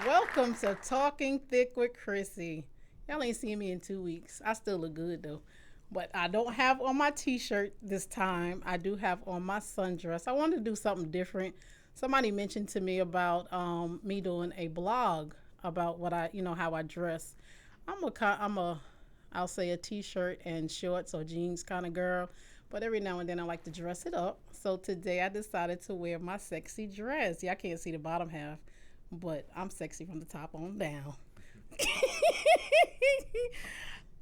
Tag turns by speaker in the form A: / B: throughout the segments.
A: Welcome to Talking Thick with Chrissy. Y'all ain't seen me in 2 weeks. I still look good though. But I don't have on my t-shirt this time. I do have on my sundress. I wanted to do something different. Somebody mentioned to me about me doing a blog about what how I dress. I'll say a t-shirt and shorts or jeans kind of girl. But every now and then I like to dress it up. So today I decided to wear my sexy dress. Y'all can't see the bottom half, but I'm sexy from the top on down.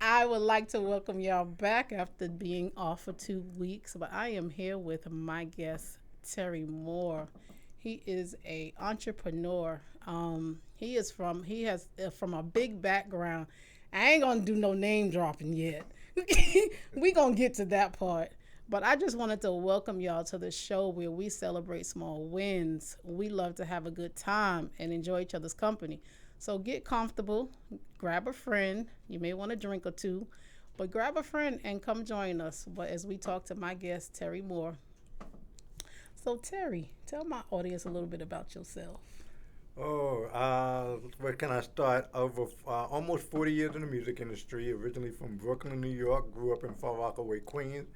A: I would like to welcome y'all back after being off for 2 weeks, but I am here with my guest Terry Moore. He is a entrepreneur. He has from a big background. I ain't gonna do no name dropping yet. We gonna get to that part. But I just wanted to welcome y'all to the show where we celebrate small wins. We love to have a good time and enjoy each other's company. So get comfortable, grab a friend. You may want a drink or two, but grab a friend and come join us. But as we talk to my guest, Terry Moore. So Terry, tell my audience a little bit about yourself.
B: Where can I start? Over almost 40 years in the music industry, originally from Brooklyn, New York, grew up in Far Rockaway, Queens.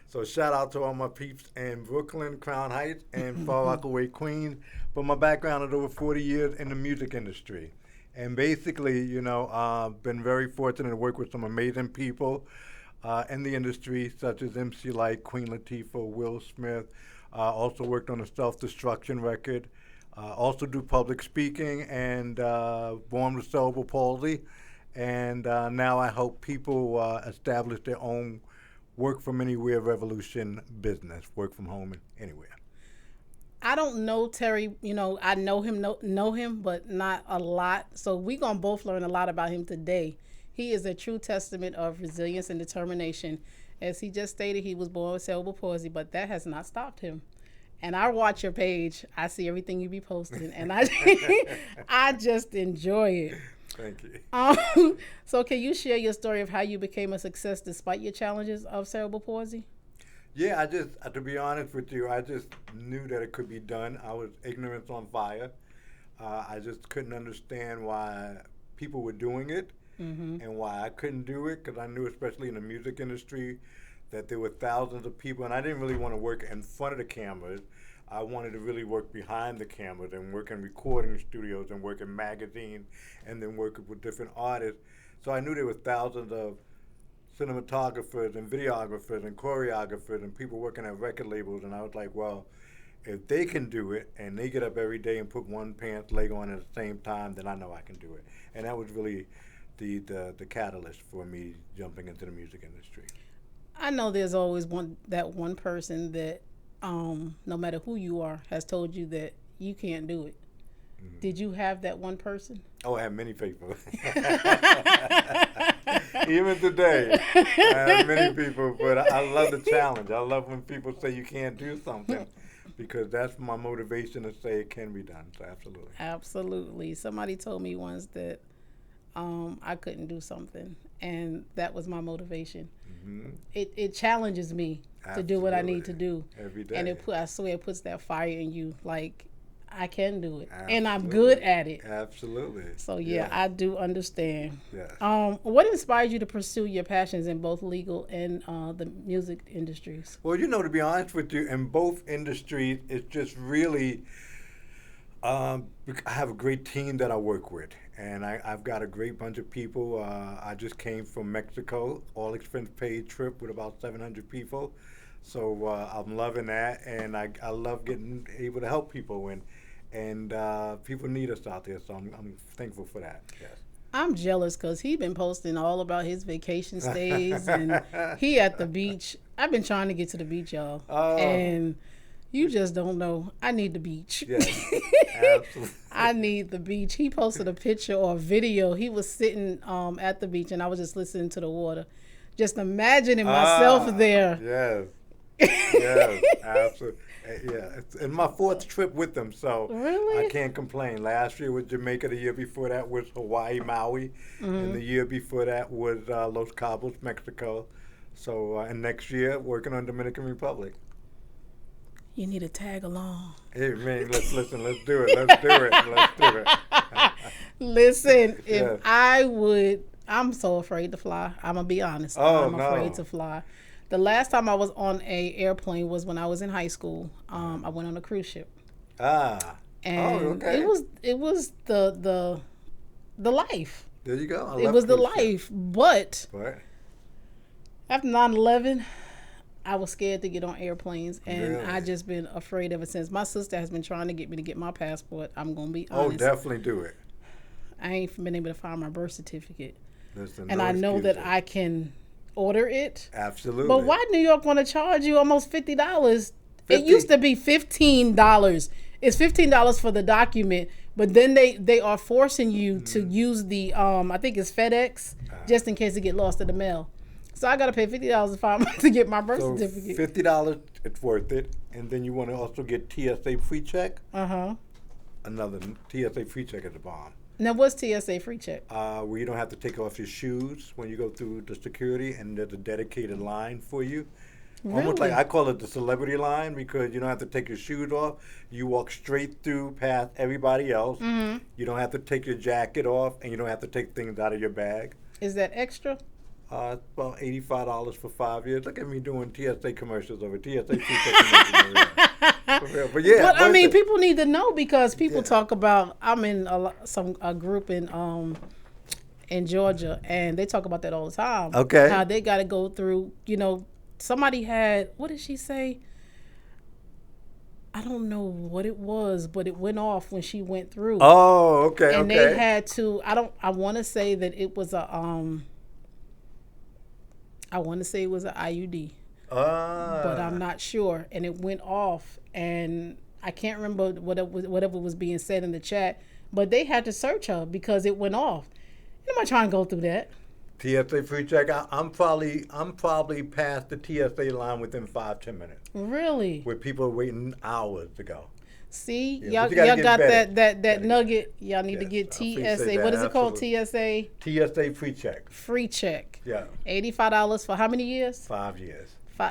B: So shout out to all my peeps in Brooklyn, Crown Heights, and Far Rockaway, Queens. But my background is over 40 years in the music industry. And basically, been very fortunate to work with some amazing people in the industry, such as MC Light, Queen Latifah, Will Smith. Also worked on a Self-Destruction record. Also do public speaking and born with cerebral palsy. And now I help people establish their own work from anywhere revolution business, work from home and anywhere.
A: I don't know Terry, I know him, but not a lot. So we gonna both learn a lot about him today. He is a true testament of resilience and determination. As he just stated, he was born with cerebral palsy, but that has not stopped him. And I watch your page. I see everything you be posting, and I just enjoy it.
B: Thank you.
A: So can you share your story of how you became a success despite your challenges of cerebral palsy?
B: Yeah, to be honest with you, I just knew that it could be done. I was ignorance on fire. I just couldn't understand why people were doing it and why I couldn't do it, because I knew, especially in the music industry, that there were thousands of people, and I didn't really want to work in front of the cameras. I wanted to really work behind the cameras and work in recording studios and work in magazines and then work with different artists. So I knew there were thousands of cinematographers and videographers and choreographers and people working at record labels, and I was like, well, if they can do it and they get up every day and put one pants leg on at the same time, then I know I can do it. And that was really the catalyst for me jumping into the music industry.
A: I know there's always one person that no matter who you are has told you that you can't do it. Did you have that one person?
B: Oh, I have many people. Even today, I have many people, but I love the challenge. I love when people say you can't do something, because that's my motivation to say it can be done. So absolutely.
A: Absolutely. Somebody told me once that I couldn't do something, and that was my motivation. It challenges me to do what I need to do
B: every day,
A: and I swear it puts that fire in you, like I can do it. And I'm good at it.
B: Absolutely.
A: So yeah, I do understand.
B: Yes.
A: What inspired you to pursue your passions in both legal and the music industries?
B: Well, to be honest with you, in both industries, it's just really, I have a great team that I work with, and I've got a great bunch of people. I just came from Mexico, all expense paid trip with about 700 people. So I'm loving that, and I love getting able to help people, and people need us out there, so I'm thankful for that, yes.
A: I'm jealous because he's been posting all about his vacation stays, and he at the beach. I've been trying to get to the beach, y'all, and you just don't know. I need the beach.
B: Yes, absolutely.
A: I need the beach. He posted a picture or a video. He was sitting at the beach, and I was just listening to the water, just imagining myself there.
B: Yes. Yes, absolutely. Yeah, it's my fourth trip with them, so
A: really?
B: I can't complain. Last year was Jamaica. The year before that was Hawaii, Maui, and the year before that was Los Cabos, Mexico. So, and next year working on Dominican Republic.
A: You need to tag along.
B: Hey man, let's do it. Let's do it.
A: Listen, if
B: Yes.
A: I would, I'm so afraid to fly. I'm gonna be honest.
B: Oh,
A: I'm afraid
B: no.
A: to fly. The last time I was on a airplane was when I was in high school. I went on a cruise ship,
B: Ah. Oh,
A: and
B: okay.
A: it was the life.
B: There you go. I
A: It
B: love
A: was the
B: cruise ship.
A: life. But
B: Right.
A: after 9/11, I was scared to get on airplanes, and
B: Really?
A: I just been afraid ever since. My sister has been trying to get me to get my passport. I'm gonna be
B: Oh,
A: honest.
B: definitely do it.
A: I ain't been able to find my birth certificate,
B: Listen,
A: and
B: no
A: I know that
B: excuses.
A: I can order it.
B: Absolutely.
A: But why New York want to charge you almost $50? It
B: 50.
A: used to be $15. It's $15 for the document, but then they are forcing you to use the I think it's FedEx, just in case it get lost in the mail. So I gotta pay $50 to get my birth
B: So
A: certificate.
B: $50, it's worth it. And then you want to also get TSA free check. Another TSA free check is a bomb.
A: Now what's TSA free check?
B: Where you don't have to take off your shoes when you go through the security, and there's a dedicated line for you. Almost like
A: Really?
B: I call it the celebrity line, because you don't have to take your shoes off. You walk straight through past everybody else. You don't have to take your jacket off, and you don't have to take things out of your bag.
A: Is that extra?
B: It's about $85 for 5 years. Look at me doing TSA commercials over TSA free commercials. For real. But yeah,
A: But I
B: worth
A: mean,
B: it.
A: people need to know, because people
B: Yeah.
A: talk about. I'm in a group in Georgia, and they talk about that all the time.
B: Okay.
A: How they got to go through. Somebody had, what did she say? I don't know what it was, but it went off when she went through.
B: Oh, okay,
A: and
B: okay.
A: they had to. I want to say that it was a I want to say it was an IUD, but I'm not sure. And it went off, and I can't remember whatever was being said in the chat. But they had to search her because it went off. I'm not trying to go through that.
B: TSA free check. I'm probably past the TSA line within 5-10 minutes.
A: Really?
B: Where people are waiting hours to go.
A: See,
B: Yeah, but you
A: y'all
B: gotta
A: got
B: get
A: that
B: vetted.
A: nugget. Y'all need to
B: Yes,
A: get
B: I appreciate
A: TSA.
B: that,
A: What is it called?
B: absolutely.
A: TSA
B: TSA free check.
A: free check.
B: Yeah,
A: $85 for how many years?
B: 5 years.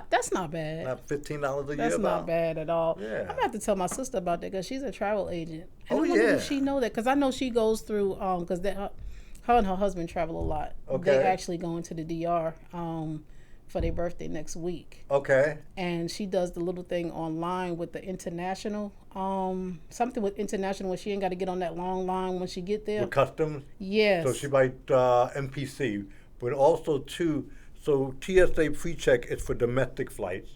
A: That's not bad.
B: Not $15 a year.
A: That's not
B: about.
A: bad at all.
B: Yeah.
A: I'm gonna have to tell my sister about that, because she's a travel agent. And
B: Oh,
A: I wonder
B: yeah.
A: if she know that, because I know she goes through because her and her husband travel a lot.
B: Okay.
A: They actually going to the DR for their birthday next week,
B: Okay.
A: and she does the little thing online with the international something with international, where she ain't got to get on that long line when she get there.
B: With customs.
A: Yes.
B: So she might NPC, but also too. So TSA pre-check is for domestic flights,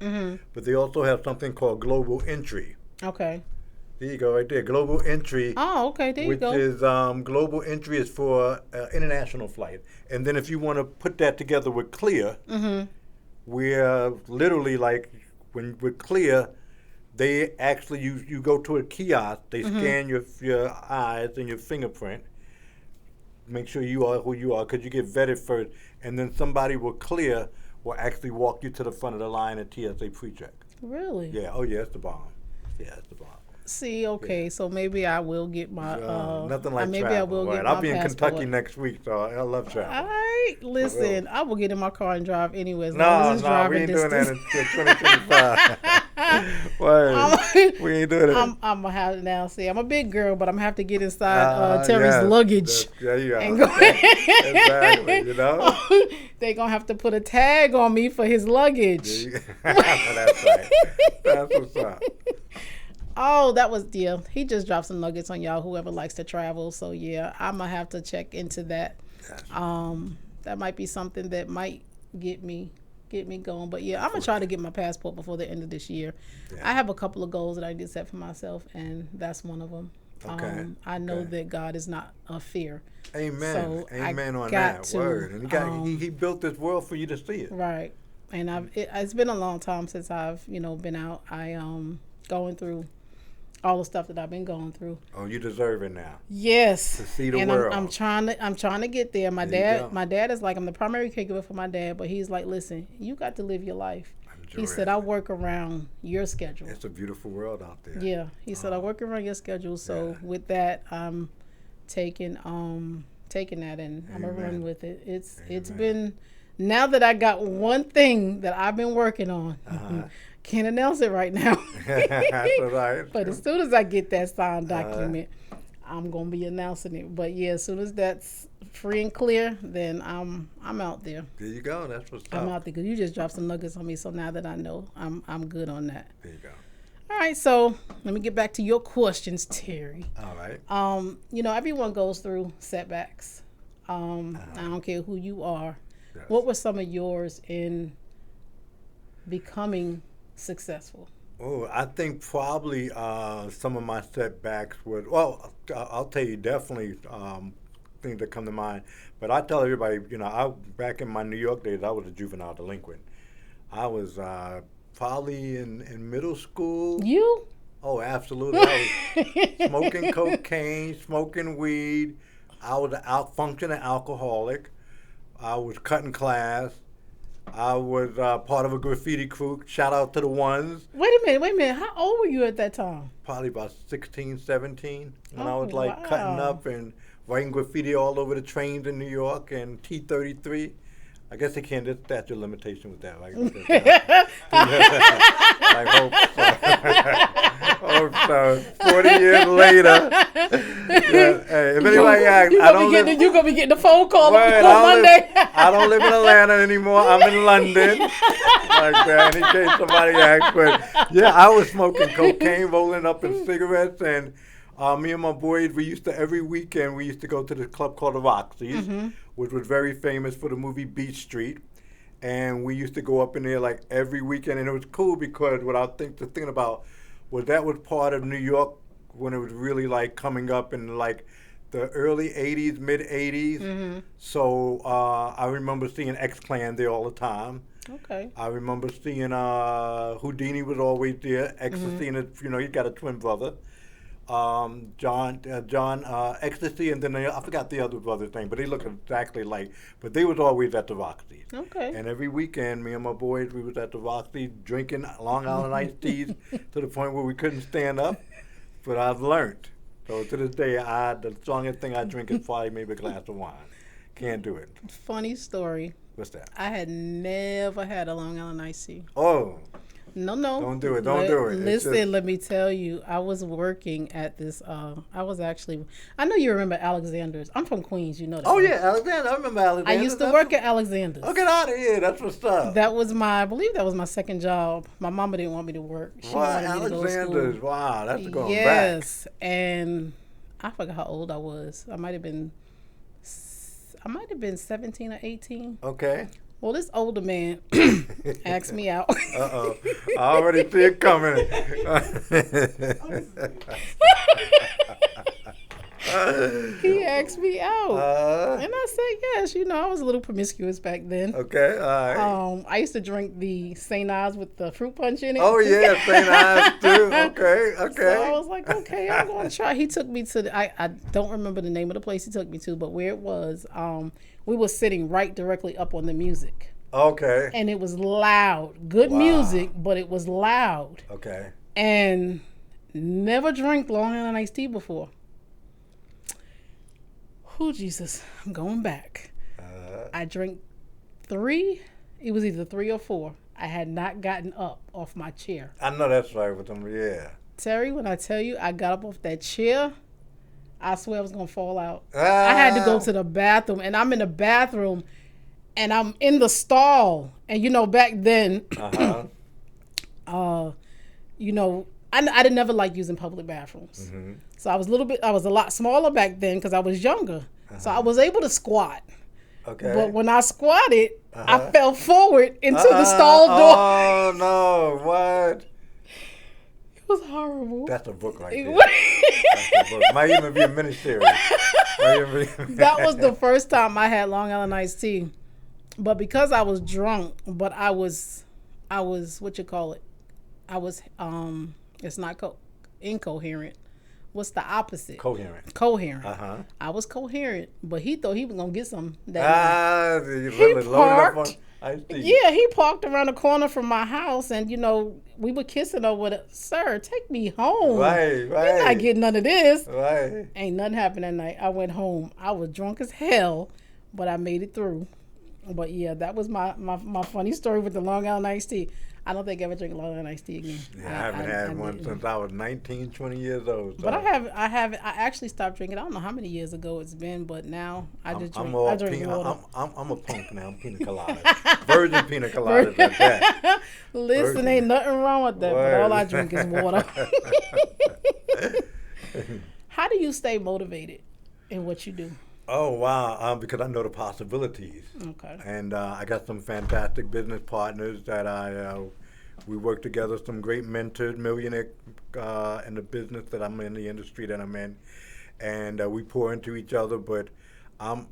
B: but they also have something called global entry.
A: Okay.
B: There you go, right there. Global entry,
A: Oh, okay. There you
B: which
A: go.
B: is global entry is for international flight. And then if you want to put that together with Clear, where literally like when with Clear, they actually you go to a kiosk, they scan your eyes and your fingerprint, make sure you are who you are, because you get vetted first, and then somebody with Clear will actually walk you to the front of the line at TSA pre-check.
A: Really?
B: Yeah, oh yeah, it's the bomb. Yeah, it's the bomb.
A: See, okay, so maybe I will get my
B: Nothing like
A: maybe
B: travel.
A: I will
B: right?
A: get
B: I'll
A: my
B: be in
A: passport.
B: Kentucky next week, so I love travel.
A: All right, listen, I will get in my car and drive anyway. As long
B: No,
A: as it's
B: we
A: driving
B: ain't doing that
A: distance.
B: until 2025. Word. We ain't doing it.
A: I'm gonna have to now. See, I'm a big girl, but I'm gonna have to get inside Terry's
B: yes,
A: luggage.
B: there you go.
A: And go
B: Exactly, you know?
A: They gonna have to put a tag on me for his luggage.
B: That's right. That's what's up.
A: Oh, that was He just dropped some nuggets on y'all. Whoever likes to travel, so yeah, I'm gonna have to check into that. That might be something that might get me going. But yeah, I'm gonna try to get my passport before the end of this year.
B: Yeah.
A: I have a couple of goals that I did set for myself, and that's one of them.
B: Okay.
A: I know that God is not a fear.
B: Amen.
A: So
B: Amen
A: I
B: on
A: got
B: that
A: to,
B: word. And he built this world for you to see it.
A: Right. And it's been a long time since I've been out. I going through all the stuff that I've been going through.
B: Oh, you deserve it now.
A: Yes.
B: To see the
A: and
B: world.
A: I'm trying to get there. My
B: There you go.
A: dad is like, I'm the primary caregiver for my dad, but he's like, listen, you got to live your life. He said, I work around your schedule.
B: It's a beautiful world out there.
A: Yeah. He said, I work around your schedule. So with that, I'm taking that, and I'm gonna run with it. It's been, now that I got one thing that I've been working on. Can't announce it right now.
B: That's all right.
A: But as soon as I get that signed document, I'm gonna be announcing it. But yeah, as soon as that's free and clear, then I'm out there.
B: There you go. That's what's
A: I'm
B: up.
A: out there because you just dropped some nuggets on me. So now that I know, I'm good on that.
B: There you go.
A: All right, so let me get back to your questions, Terry.
B: All right.
A: Everyone goes through setbacks. I don't care who you are.
B: Yes.
A: What were some of yours in becoming successful?
B: Oh, I think probably some of my setbacks would. Well, I'll tell you definitely things that come to mind. But I tell everybody, back in my New York days, I was a juvenile delinquent. I was probably in middle school.
A: You?
B: Oh, absolutely. I was smoking cocaine, smoking weed. I was a functioning alcoholic. I was cutting class. I was part of a graffiti crew. Shout out to the ones.
A: Wait a minute. How old were you at that time?
B: Probably about 16, 17. When I
A: Oh,
B: was like
A: wow.
B: cutting up and writing graffiti all over the trains in New York and T-33. I guess they can't, there's statute of limitation with that, right? I hope so. 40 years later. Yeah, hey, if anybody asks, I don't live.
A: You're going to be getting a phone call on
B: Wait,
A: Monday.
B: I don't live in Atlanta anymore. I'm in London. Like that, in case somebody asks. But yeah, I was smoking cocaine, rolling up in cigarettes, and me and my boys, we used to, every weekend, we used to go to this club called the Roxy's, which was very famous for the movie Beach Street. And we used to go up in there like every weekend, and it was cool because what I think the thing about was that was part of New York when it was really like coming up in like the early 80s, mid 80s. So I remember seeing X-Clan there all the time.
A: Okay.
B: I remember seeing Houdini was always there. Ecstasy, and he's got a twin brother. John Ecstasy, and then I forgot the other brother's name, but they look exactly like. But they was always at the Roxy's.
A: Okay.
B: And every weekend, me and my boys, we was at the Roxy's drinking Long Island iced teas to the point where we couldn't stand up. But I've learned. So to this day, the strongest thing I drink is probably maybe a glass of wine. Can't do it.
A: Funny story.
B: What's that?
A: I had never had a Long Island iced tea.
B: Oh.
A: No.
B: Don't do it. Don't do it.
A: Listen, let me tell you, I was working at this, I know you remember Alexander's. I'm from Queens, you know that.
B: Oh,
A: right?
B: yeah, Alexander. I remember Alexander.
A: I used to work at Alexander's.
B: Oh, get out of here. That's what's up.
A: I believe that was my second job. My mama didn't want me to work. She wanted me to go to
B: Alexander's.
A: school.
B: Wow, that's going back.
A: Yes, and I forgot how old I was. I might have been 17 or 18.
B: Okay.
A: Well, this older man asked me out.
B: Uh-oh. I already see it coming.
A: He asked me out. And I said yes. I was a little promiscuous back then.
B: Okay, all right.
A: I used to drink the St. Ives with the fruit punch in it.
B: Oh, yeah, St. Ives too. Okay.
A: So I was like, okay, I'm going to try. He took me to, I don't remember the name of the place he took me to, but where it was, we were sitting right directly up on the music.
B: Okay.
A: And it was loud. Good music, but it was loud.
B: Okay.
A: And never drank Long Island iced tea before. Oh, Jesus. I'm going back. I drank 3. It was either 3 or 4. I had not gotten up off my chair.
B: I know that's right with them, yeah.
A: Terry, when I tell you I got up off that chair, I swear I was going to fall out. I had to go to the bathroom, and I'm in the bathroom, and I'm in the stall. And, back then, I didn't never like using public bathrooms. Mm-hmm. So I was a lot smaller back then because I was younger. So I was able to squat.
B: Okay.
A: But when I squatted, I fell forward into the stall door.
B: Oh, no, what?
A: It was horrible.
B: That's a book right there. That's a book. Might even be a miniseries.
A: That was the first time I had Long Island iced tea. But because I was drunk, but I was what you call it? I was it's not incoherent. What's the opposite? Coherent. I was coherent, but he thought he was gonna get some. He parked. Yeah, he parked around the corner from my house, and we were kissing over the. Sir, take me home.
B: Right.
A: You're not getting none of this.
B: Right.
A: Ain't nothing happened that night. I went home. I was drunk as hell, but I made it through. But yeah, that was my funny story with the Long Island iced tea. I don't think I ever drink Long Island iced tea again.
B: Yeah, I haven't had one
A: didn't.
B: since I was 19, 20 years old. So
A: But I actually stopped drinking. I don't know how many years ago it's been, but now I just drink. I drink water.
B: I'm a punk now. I'm pina colada, virgin pina coladas at that.
A: Listen,
B: Virgin.
A: ain't nothing wrong with that, but all I drink is water. How do you stay motivated in what you do?
B: Oh wow! Because I know the possibilities.
A: Okay.
B: And I got some fantastic business partners that we work together. Some great mentors, millionaire in the business that I'm in, the industry that I'm in, and we pour into each other. But I'm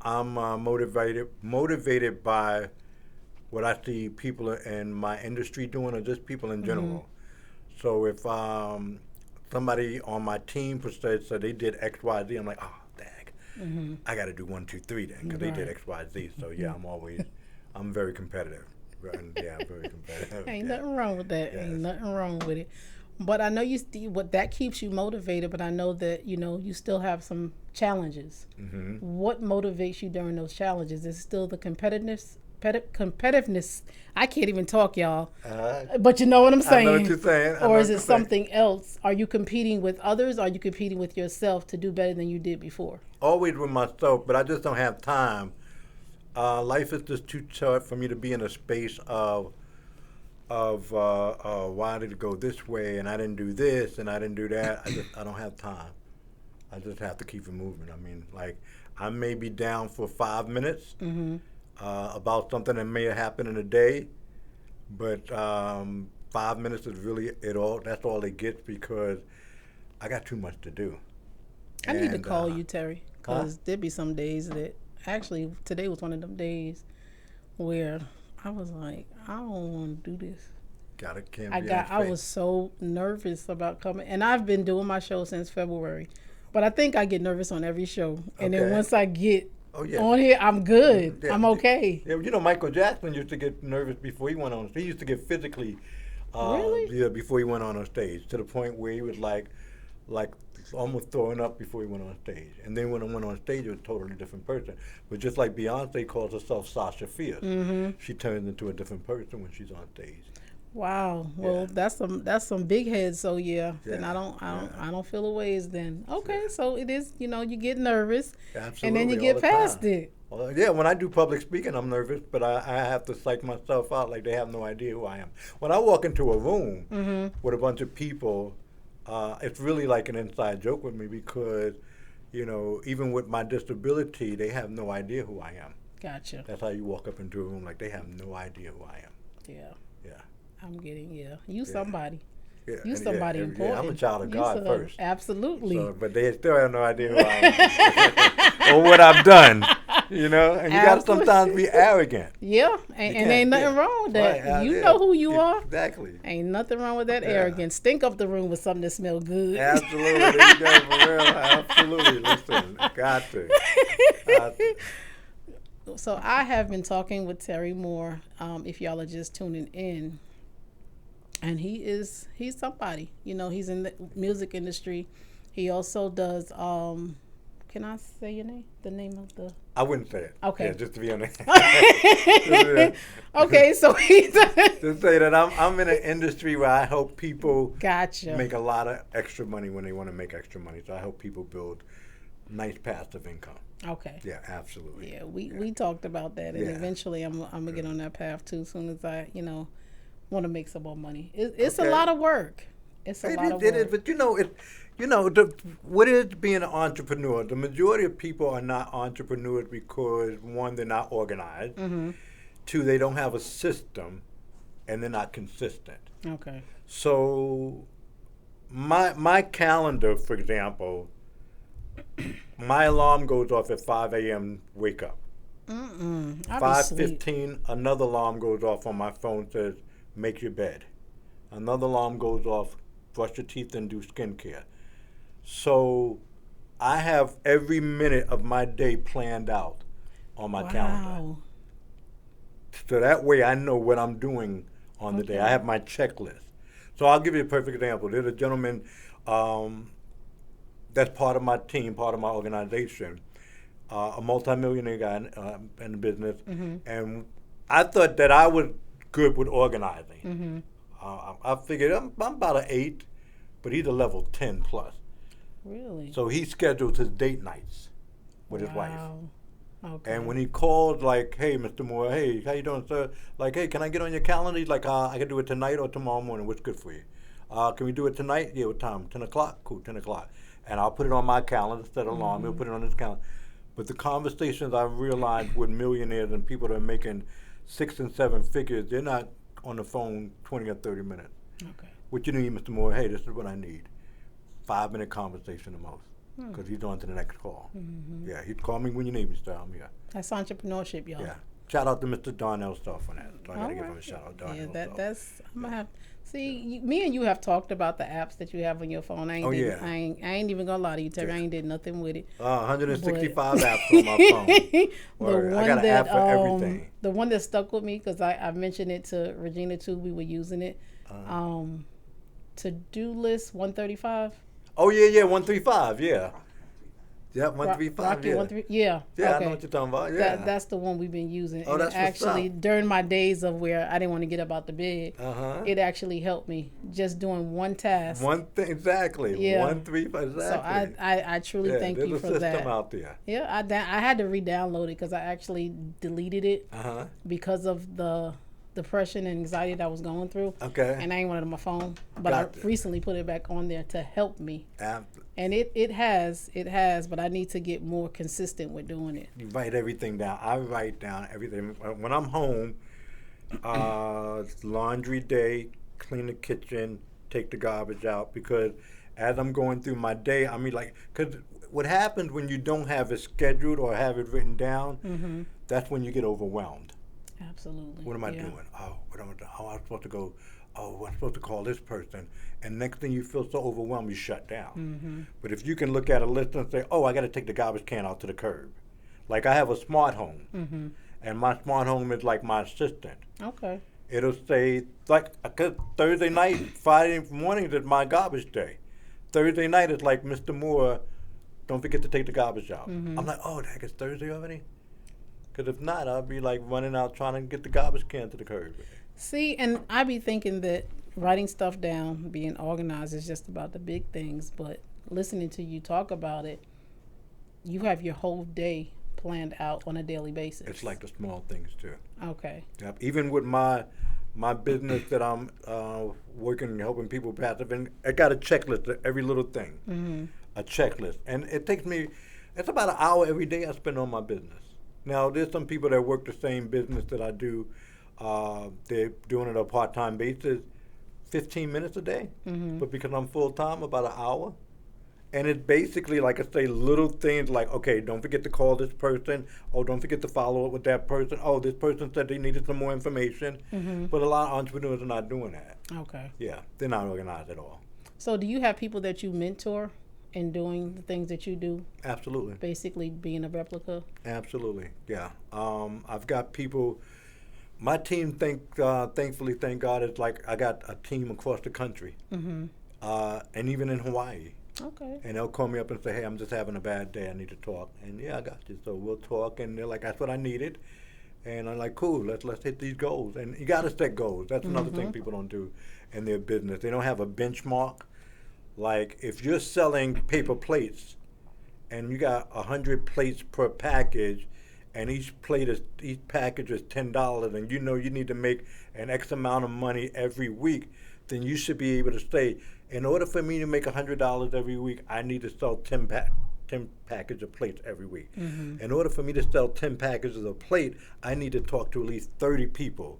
B: motivated by what I see people in my industry doing, or just people in general. So if somebody on my team per se said they did X, Y, Z, I'm like, oh, dang, I got to do 1, 2, 3 then, because they did X, Y, Z. So yeah, I'm very competitive. And, yeah, I'm very competitive.
A: Ain't nothing wrong with that. Yes. Ain't nothing wrong with it. But I know what that keeps you motivated. But I know that you still have some challenges. What motivates you during those challenges? Is it still the competitiveness? I can't even talk, y'all. But you know what I'm saying.
B: I know what you're saying.
A: Or is it something else? Are you competing with others? Or are you competing with yourself to do better than you did before?
B: Always with myself, but I just don't have time. Life is just too short for me to be in a space of why did it go this way, and I didn't do this, and I didn't do that. I don't have time. I just have to keep it moving. I mean, like, I may be down for 5 minutes about something that may have happened in a day, but 5 minutes is really it all. That's all it gets, because I got too much to do.
A: I need to call you, Terry, because there'd be some days that, actually, today was one of them days where I was like, I don't want to do this. I was so nervous about coming, and I've been doing my show since February, but I think I get nervous on every show, and then once I get on here, I'm good. Yeah. I'm okay.
B: Yeah, Michael Jackson used to get nervous before he went on. He used to get physically, before he went on stage, to the point where he was like almost throwing up before he went on stage. And then when he went on stage, he was a totally different person. But just like Beyonce calls herself Sasha Fierce, she turns into a different person when she's on stage.
A: Wow. Well, that's some big heads. So then I don't feel a ways then. Okay, so it is. You get nervous, and then you get past it.
B: Well, yeah. When I do public speaking, I'm nervous, but I have to psych myself out like they have no idea who I am. When I walk into a room with a bunch of people, it's really like an inside joke with me, because, even with my disability, they have no idea who I am.
A: Gotcha.
B: That's how you walk up into a room, like they have no idea who I am.
A: Yeah.
B: Yeah.
A: I'm getting, you somebody.
B: Yeah.
A: You somebody important.
B: Yeah, I'm a child of God first.
A: Absolutely.
B: But they still have no idea who I am or what I've done. And you got to sometimes be arrogant.
A: Yeah, and ain't nothing wrong with that. Right, you know who you are.
B: Exactly.
A: Ain't nothing wrong with that arrogance. Stink up the room with something that smells good.
B: Absolutely. For real. Absolutely. Listen, got to.
A: So I have been talking with Terry Moore, if y'all are just tuning in. And he's somebody. He's in the music industry. He also does, can I say your name? The name of the...
B: I wouldn't say it.
A: Okay.
B: Yeah, just to be honest.
A: Okay, so he's...
B: to say that I'm in an industry where I help people make a lot of extra money when they want to make extra money. So I help people build nice passive income.
A: Okay.
B: Yeah, absolutely.
A: Yeah, we talked about that, and eventually I'm gonna get on that path too. As soon as I want to make some more money, it's a lot of work. It's a lot of work. It is,
B: but what is being an entrepreneur? The majority of people are not entrepreneurs because, one, they're not organized. Two, they don't have a system, and they're not consistent.
A: Okay. So,
B: my calendar, for example. My alarm goes off at 5 a.m. Wake up. 5:15, another alarm goes off on my phone, says, make your bed. Another alarm goes off, brush your teeth and do skincare. So I have every minute of my day planned out on my calendar. So that way I know what I'm doing on the day. I have my checklist. So I'll give you a perfect example. There's a gentleman that's part of my team, part of my organization, a multimillionaire guy in the business. And I thought that I was good with organizing. I figured I'm about an 8, but he's a level 10 plus.
A: Really?
B: So he schedules his date nights with his wife.
A: Wow. Okay.
B: And when he called, like, hey, Mr. Moore, hey, how you doing, sir? Like, hey, can I get on your calendar? He's like, I can do it tonight or tomorrow morning. What's good for you? Can we do it tonight? Yeah, what time? 10 o'clock? Cool, 10 o'clock. And I'll put it on my calendar, set an alarm, he'll put it on his calendar. But the conversations I've realized with millionaires and people that are making 6 and 7 figures, they're not on the phone 20 or 30 minutes.
A: Okay.
B: What you need, Mr. Moore? Hey, this is what I need. 5-minute conversation the most. Because he's on to the next call. Yeah, he'd call me when you need me, sir. I'm here.
A: That's entrepreneurship, y'all.
B: Yeah. Shout out to Mr. Darnell Stuff on that. So I got to give him a shout out.
A: Yeah,
B: Darnell
A: that's, I'm going to have, see, me and you have talked about the apps that you have on your phone. I ain't even going to lie to you, Terry. I ain't did nothing with it.
B: 165 apps on my phone. Word. I got an app for everything.
A: The one that stuck with me, because I mentioned it to Regina too, we were using it. To-do list 135.
B: Oh, yeah, 135, yeah. Yeah, 135, yeah.
A: 135, yeah.
B: Yeah,
A: okay.
B: I know what you're talking about, yeah.
A: That's the one we've been using.
B: Oh,
A: and
B: that's what's
A: actually,
B: up.
A: during my days of where I didn't want to get up out the bed,
B: Uh-huh.
A: it actually helped me just doing one task.
B: One thing, exactly.
A: Yeah.
B: 135, exactly.
A: So I truly thank you for that.
B: There's a system out there.
A: Yeah, I had to re-download it because I actually deleted it
B: Uh-huh.
A: because of the depression and anxiety that I was going through.
B: Okay.
A: And I ain't wanted it on my phone, but
B: Gotcha.
A: I recently put it back on there to help me.
B: After.
A: And it has, but I need to get more consistent with doing it.
B: You write everything down. I write down everything. When I'm home, laundry day, clean the kitchen, take the garbage out, because as I'm going through my day, I mean, like, because what happens when you don't have it scheduled or have it written down, that's when you get overwhelmed.
A: Absolutely.
B: What am I doing? Oh, what am I doing? Oh, I'm supposed to go. Oh, I'm supposed to call this person. And next thing you feel so overwhelmed, you shut down. But if you can look at a list and say, oh, I got to take the garbage can out to the curb. Like I have a smart home. And my smart home is like my assistant.
A: Okay.
B: It'll say, like, cause Thursday night, Friday morning is my garbage day. Thursday night is like, Mr. Moore, don't forget to take the garbage out. I'm like, oh, dang, it's Thursday already? Because if not, I'll be like running out trying to get the garbage can to the curb.
A: See, and I be thinking that writing stuff down, being organized is just about the big things, but listening to you talk about it, you have your whole day planned out on a daily basis.
B: It's like the small things too.
A: Okay.
B: Yep. Even with my business that I'm working, helping people passive, and I got a checklist of every little thing. A checklist. And it takes me, it's about an hour every day I spend on my business. Now, there's some people that work the same business that I do. They're doing it on a part-time basis, 15 minutes a day. But because I'm full-time, about an hour. And it's basically, like I say, little things like, okay, don't forget to call this person. Oh, don't forget to follow up with that person. Oh, this person said they needed some more information. But a lot of entrepreneurs are not doing that.
A: Okay.
B: Yeah, they're not organized at all.
A: So do you have people that you mentor in doing the things that you do?
B: Absolutely.
A: Basically being a replica?
B: Absolutely, yeah. I've got people, my team, thankfully, thank God, it's like I got a team across the country. And even in Hawaii.
A: Okay.
B: And they'll call me up and say, hey, I'm just having a bad day, I need to talk. And yeah, I got you. So we'll talk, and they're like, that's what I needed. And I'm like, cool, let's hit these goals. And you gotta set goals. That's another thing people don't do in their business. They don't have a benchmark. Like if you're selling paper plates and you got 100 plates per package, and each package is $10, and you know you need to make an X amount of money every week, then you should be able to say, in order for me to make $100 every week, I need to sell 10 packages of plates every week. In order for me to sell 10 packages of plate, I need to talk to at least 30 people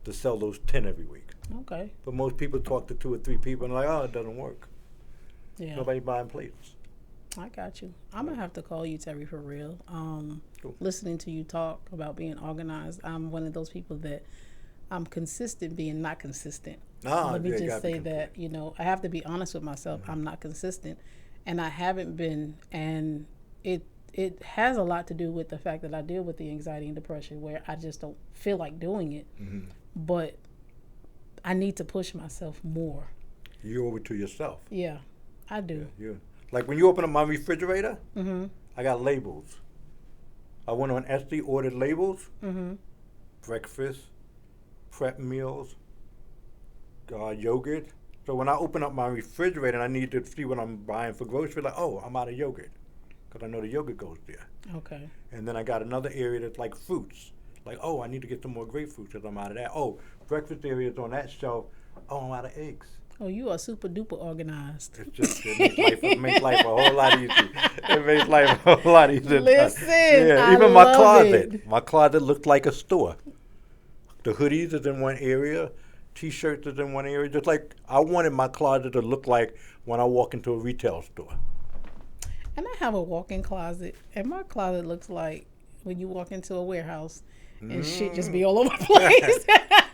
B: to sell those 10 every week.
A: Okay.
B: But most people talk to 2 or 3 people and like, oh, it doesn't work.
A: Yeah.
B: Nobody's buying plates.
A: I got you. I'm gonna have to call you, Terry, for real.
B: Cool.
A: Listening to you talk about being organized, I'm one of those people that I'm consistent being not consistent. Let me just say that, you know, I have to be honest with myself. I'm not consistent, and I haven't been, and it has a lot to do with the fact that I deal with the anxiety and depression where I just don't feel like doing it. But I need to push myself more.
B: You owe it to yourself.
A: Yeah, I do.
B: Yeah, like when you open up my refrigerator, I got labels. I went on Etsy, ordered labels, breakfast, prep meals, yogurt. So when I open up my refrigerator and I need to see what I'm buying for groceries, like, oh, I'm out of yogurt because I know the yogurt goes there.
A: Okay.
B: And then I got another area that's like fruits. Like, oh, I need to get some more grapefruits because I'm out of that. Oh, breakfast area is on that shelf. Oh, I'm out of eggs.
A: Oh, you are super duper organized.
B: It's just, it makes life a whole lot easier. It makes life a whole lot easier.
A: Listen,
B: yeah,
A: I
B: even my
A: love
B: closet.
A: it.
B: My closet looked like a store. The hoodies is in one area. T-shirts is in one area. Just like I wanted my closet to look like when I walk into a retail store.
A: And I have a walk-in closet, and my closet looks like when you walk into a warehouse and shit just be all over the place.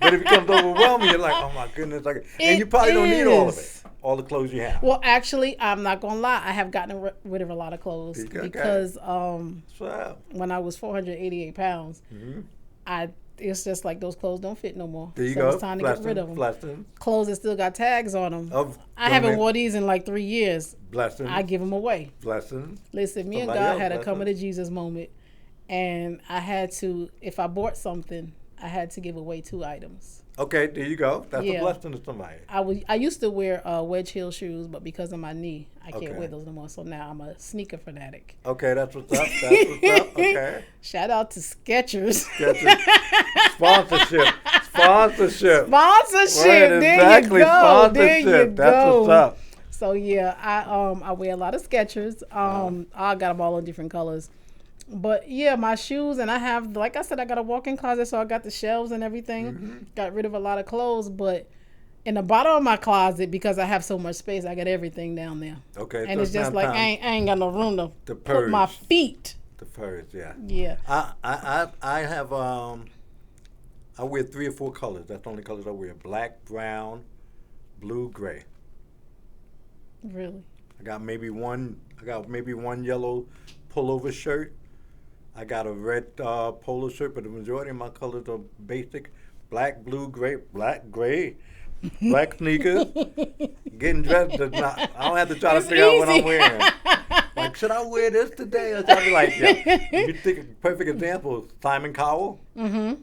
B: But if it becomes overwhelming, you're like, oh my goodness. And you probably don't need all of it, all the clothes you have.
A: Well, actually, I'm not going to lie. I have gotten rid of a lot of clothes because when I was 488 pounds, it's just like those clothes don't fit no more.
B: There you
A: so
B: go.
A: It's time to get rid of them.
B: Blessings.
A: Clothes that still got tags on them. I haven't worn these in like 3 years.
B: Blessings.
A: I give them away.
B: Blessings.
A: Listen, me and God had a coming to Jesus moment. And I had to, if I bought something, I had to give away 2 items.
B: Okay, there you go. That's a blessing to somebody.
A: I used to wear wedge heel shoes, but because of my knee, I can't wear those no more. So now I'm a sneaker fanatic.
B: Okay, that's what's up. That's what's up. Okay.
A: Shout out to Skechers.
B: Sponsorship.
A: Sponsorship.
B: Right, exactly.
A: There you go.
B: Sponsorship.
A: There you
B: That's
A: go.
B: what's up.
A: So yeah, I wear a lot of Skechers. I got them all in different colors. But yeah, my shoes, and I have, like I said, I got a walk-in closet, so I got the shelves and everything. Mm-hmm. Got rid of a lot of clothes, but in the bottom of my closet, because I have so much space, I got everything down there.
B: Okay.
A: And so it's just like I ain't got no room to put my feet.
B: The purge, yeah.
A: Yeah.
B: I have I wear 3 or 4 colors. That's the only colors I wear: black, brown, blue, gray.
A: Really?
B: I got maybe one yellow pullover shirt. I got a red polo shirt, but the majority of my colors are basic: black, blue, gray, gray, black sneakers. Getting dressed does not. I don't have to try to figure out what I'm wearing. Like, should I wear this today? Or should I be like, yeah. You think a perfect example: Simon Cowell. Mm-hmm.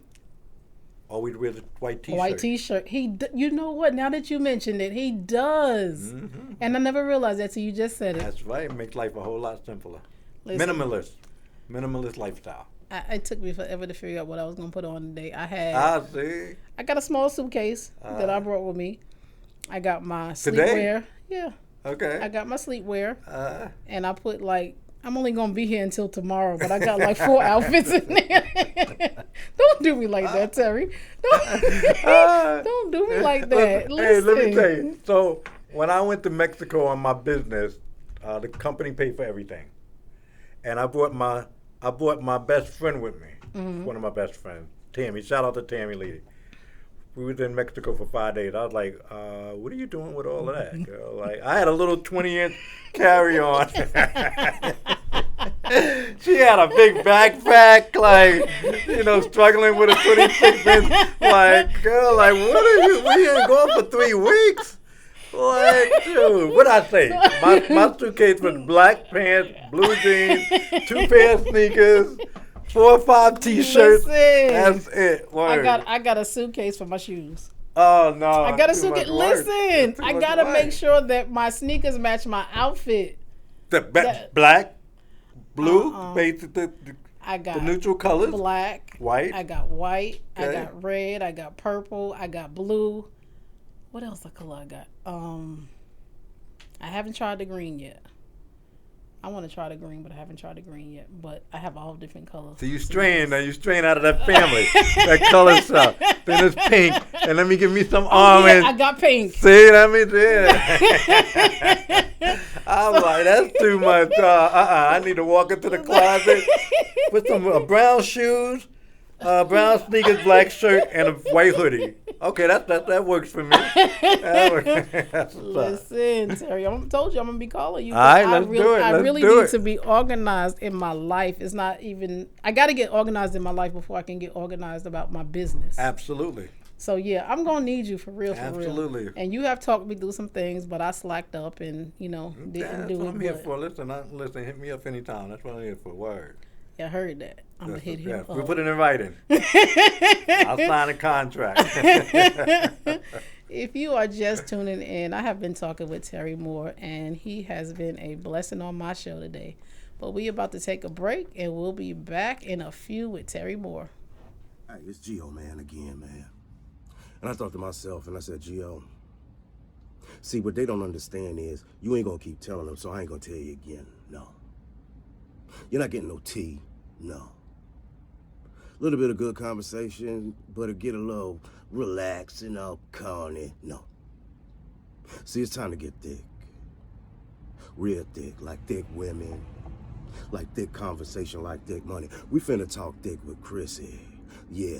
B: Always wears a white T-shirt.
A: White T-shirt. You know what? Now that you mentioned it, he does. Mm-hmm. And I never realized that till you just said it.
B: That's right. It makes life a whole lot simpler.
A: Listen,
B: Minimalist lifestyle.
A: It took me forever to figure out what I was going to put on today.
B: I
A: got a small suitcase that I brought with me. I got my sleepwear. Yeah.
B: Okay.
A: I got my sleepwear. And I put I'm only going to be here until tomorrow, but I got 4 outfits in there. Don't do me like that, Terry. Don't do me like that.
B: Hey, let me tell you. So when I went to Mexico on my business, the company paid for everything. And I brought my best friend with me. Mm-hmm. One of my best friends, Tammy. Shout out to Tammy Lee. We was in Mexico for 5 days. I was like, what are you doing with all of that, girl? I had a little 20-inch carry-on. She had a big backpack, struggling with a 26-inch. Girl, what are you? We ain't going for 3 weeks. Dude, what'd I say? My suitcase was black pants, blue jeans, 2 pair of sneakers, 4 or 5 T-shirts.
A: Listen,
B: that's it. Word.
A: I got a suitcase for my shoes.
B: Oh no!
A: I got a suitcase. Listen, I gotta make sure that my sneakers match my outfit.
B: Black, blue,
A: I got
B: the neutral colors.
A: Black,
B: white.
A: I got white.
B: Okay.
A: I got red. I got purple. I got blue. What else the color I got? I haven't tried the green yet. I want to try the green, but I haven't tried the green yet. But I have all different colors.
B: So you strain out of that family, that color stuff. Then it's pink, and let me give me some orange.
A: Yeah, I got pink.
B: See, let me do it. I was like, that's too much. I need to walk into the closet with some brown shoes, brown sneakers, black shirt, and a white hoodie. Okay, that works for me.
A: Listen, Terry, I told you I'm gonna be calling you.
B: All right, let's do it.
A: I really need to be organized in my life. It's not even. I got to get organized in my life before I can get organized about my business.
B: Absolutely.
A: So yeah, I'm gonna need you for real.
B: Absolutely.
A: And you have talked me through some things, but I slacked up and didn't do it.
B: That's what I'm here for. Listen, hit me up anytime. That's what I'm here for. Word.
A: Yeah, I heard that. I'm going to hit him up.
B: We put it in writing. I'll sign a contract.
A: If you are just tuning in, I have been talking with Terry Moore, and he has been a blessing on my show today. But we about to take a break, and we'll be back in a few with Terry Moore.
C: Hey, it's Gio, man, again, man. And I thought to myself, and I said, Gio, see, what they don't understand is you ain't gonna keep telling them, so I ain't gonna tell you again. No. You're not getting no tea. No. A little bit of good conversation, but it get a little relaxed, corny. No. See, it's time to get thick. Real thick, like thick women, like thick conversation, like thick money. We finna talk thick with Chrissy. Yeah.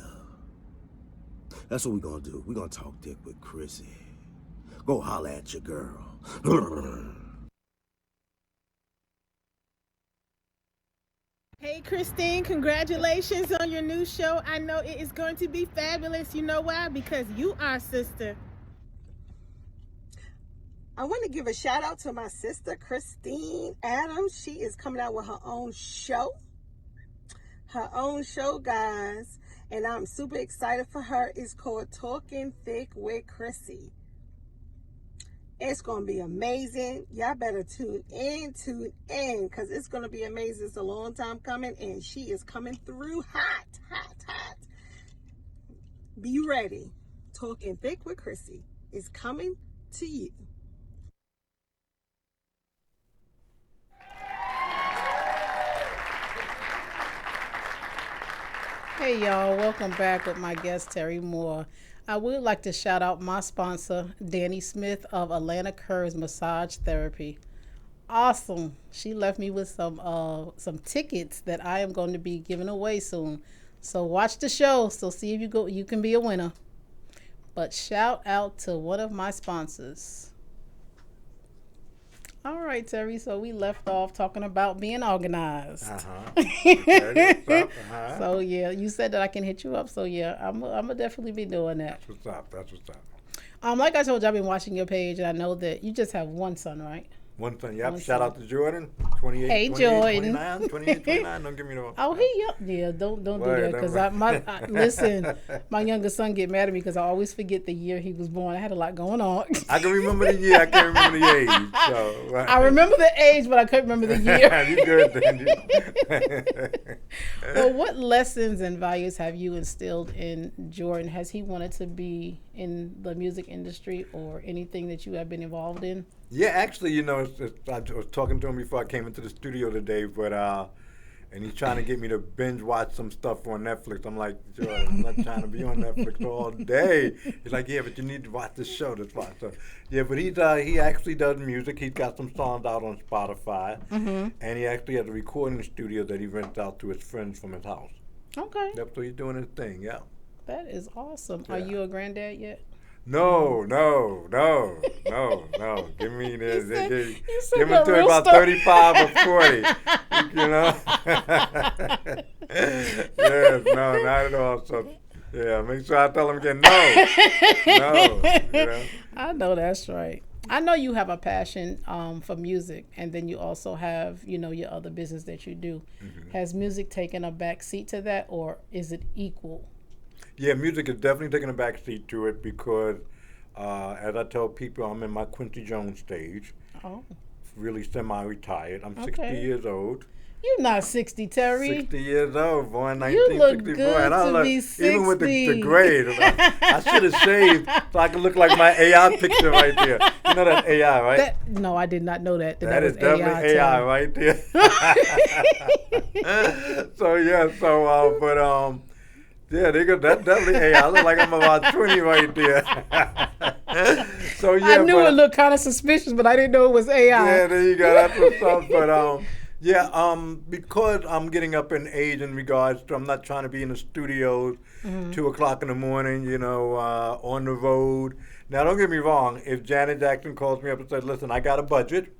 C: That's what we gonna do. We gonna talk thick with Chrissy. Go holler at your girl.
D: Hey, Christine, congratulations on your new show. I know it is going to be fabulous. You know why? Because you are sister.
E: I want to give a shout out to my sister, Christine Adams. She is coming out with her own show. Her own show, guys. And I'm super excited for her. It's called Talking Thick with Chrissy. It's going to be amazing. Y'all better tune in, because it's going to be amazing. It's a long time coming, and she is coming through hot, hot, hot. Be ready. Talking Thick with Chrissy is coming to you.
A: Hey y'all, welcome back with my guest Terry Moore. I would like to shout out my sponsor, Danny Smith of Atlanta Curves Massage Therapy. Awesome. She left me with some tickets that I am going to be giving away soon. So watch the show. So see if you can be a winner. But shout out to one of my sponsors. All right, Terry. So we left off talking about being organized. So yeah, you said that I can hit you up. So yeah, I'm gonna definitely be doing that.
B: That's what's up. That's what's up.
A: Like I told you, I've been watching your page, and I know that you just have one son, right?
B: One thing, yep.
A: One
B: Shout
A: son.
B: out to Jordan. 28,
A: Hey,
B: 28,
A: Jordan.
B: 29, 28, 29. Don't give me no.
A: Oh, yeah. Don't do
B: Word,
A: that, because listen, my younger son get mad at me because I always forget the year he was born. I had a lot going on.
B: I can remember the year. I can't remember the age. So
A: I remember the age, but I couldn't remember the year.
B: You good then?
A: Well, what lessons and values have you instilled in Jordan? Has he wanted to be in the music industry or anything that you have been involved in?
B: Yeah, actually, I was talking to him before I came into the studio today, but and he's trying to get me to binge watch some stuff on Netflix. I'm like, Jordan, I'm not trying to be on Netflix all day. He's like, yeah, but you need to watch this show. That's why. So, yeah, but he actually does music. He's got some songs out on Spotify, and he actually has a recording studio that he rents out to his friends from his house.
A: Okay.
B: Yep, so he's doing his thing. Yeah.
A: That is awesome.
B: Yeah.
A: Are you a granddad yet?
B: No. Give me this.
A: You said
B: Give
A: that
B: it to
A: real
B: about
A: stuff.
B: 35 or 40. Yes, no, not at all. So, yeah, make sure I tell him again, no.
A: I know that's right. I know you have a passion for music, and then you also have, your other business that you do. Mm-hmm. Has music taken a back seat to that, or is it equal?
B: Yeah, music is definitely taking a back seat to it because, as I tell people, I'm in my Quincy Jones stage.
A: Oh.
B: Really semi-retired. I'm
A: Okay.
B: 60 years old.
A: You're not 60, Terry.
B: 60 years old, born
A: You look
B: 1964.
A: good
B: And I was
A: to
B: like,
A: be 60.
B: even with the grade, I should have shaved so I could look like my AI picture right there. You know that's AI, right?
A: No, I did not know that.
B: That
A: was
B: is definitely AI right there. Yeah, that's definitely AI. I look like I'm about 20 right there. So yeah,
A: I knew it looked kind of suspicious, but I didn't know it was AI.
B: Yeah, there you go. That's what's up. But because I'm getting up in age in regards to, I'm not trying to be in the studios 2:00 in the morning, on the road. Now, don't get me wrong. If Janet Jackson calls me up and says, "Listen, I got a budget."